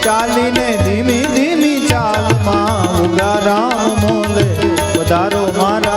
ચાલીને ધીમી ધીમી ચાલમાં ઉગારામ મોલે પધારો મારા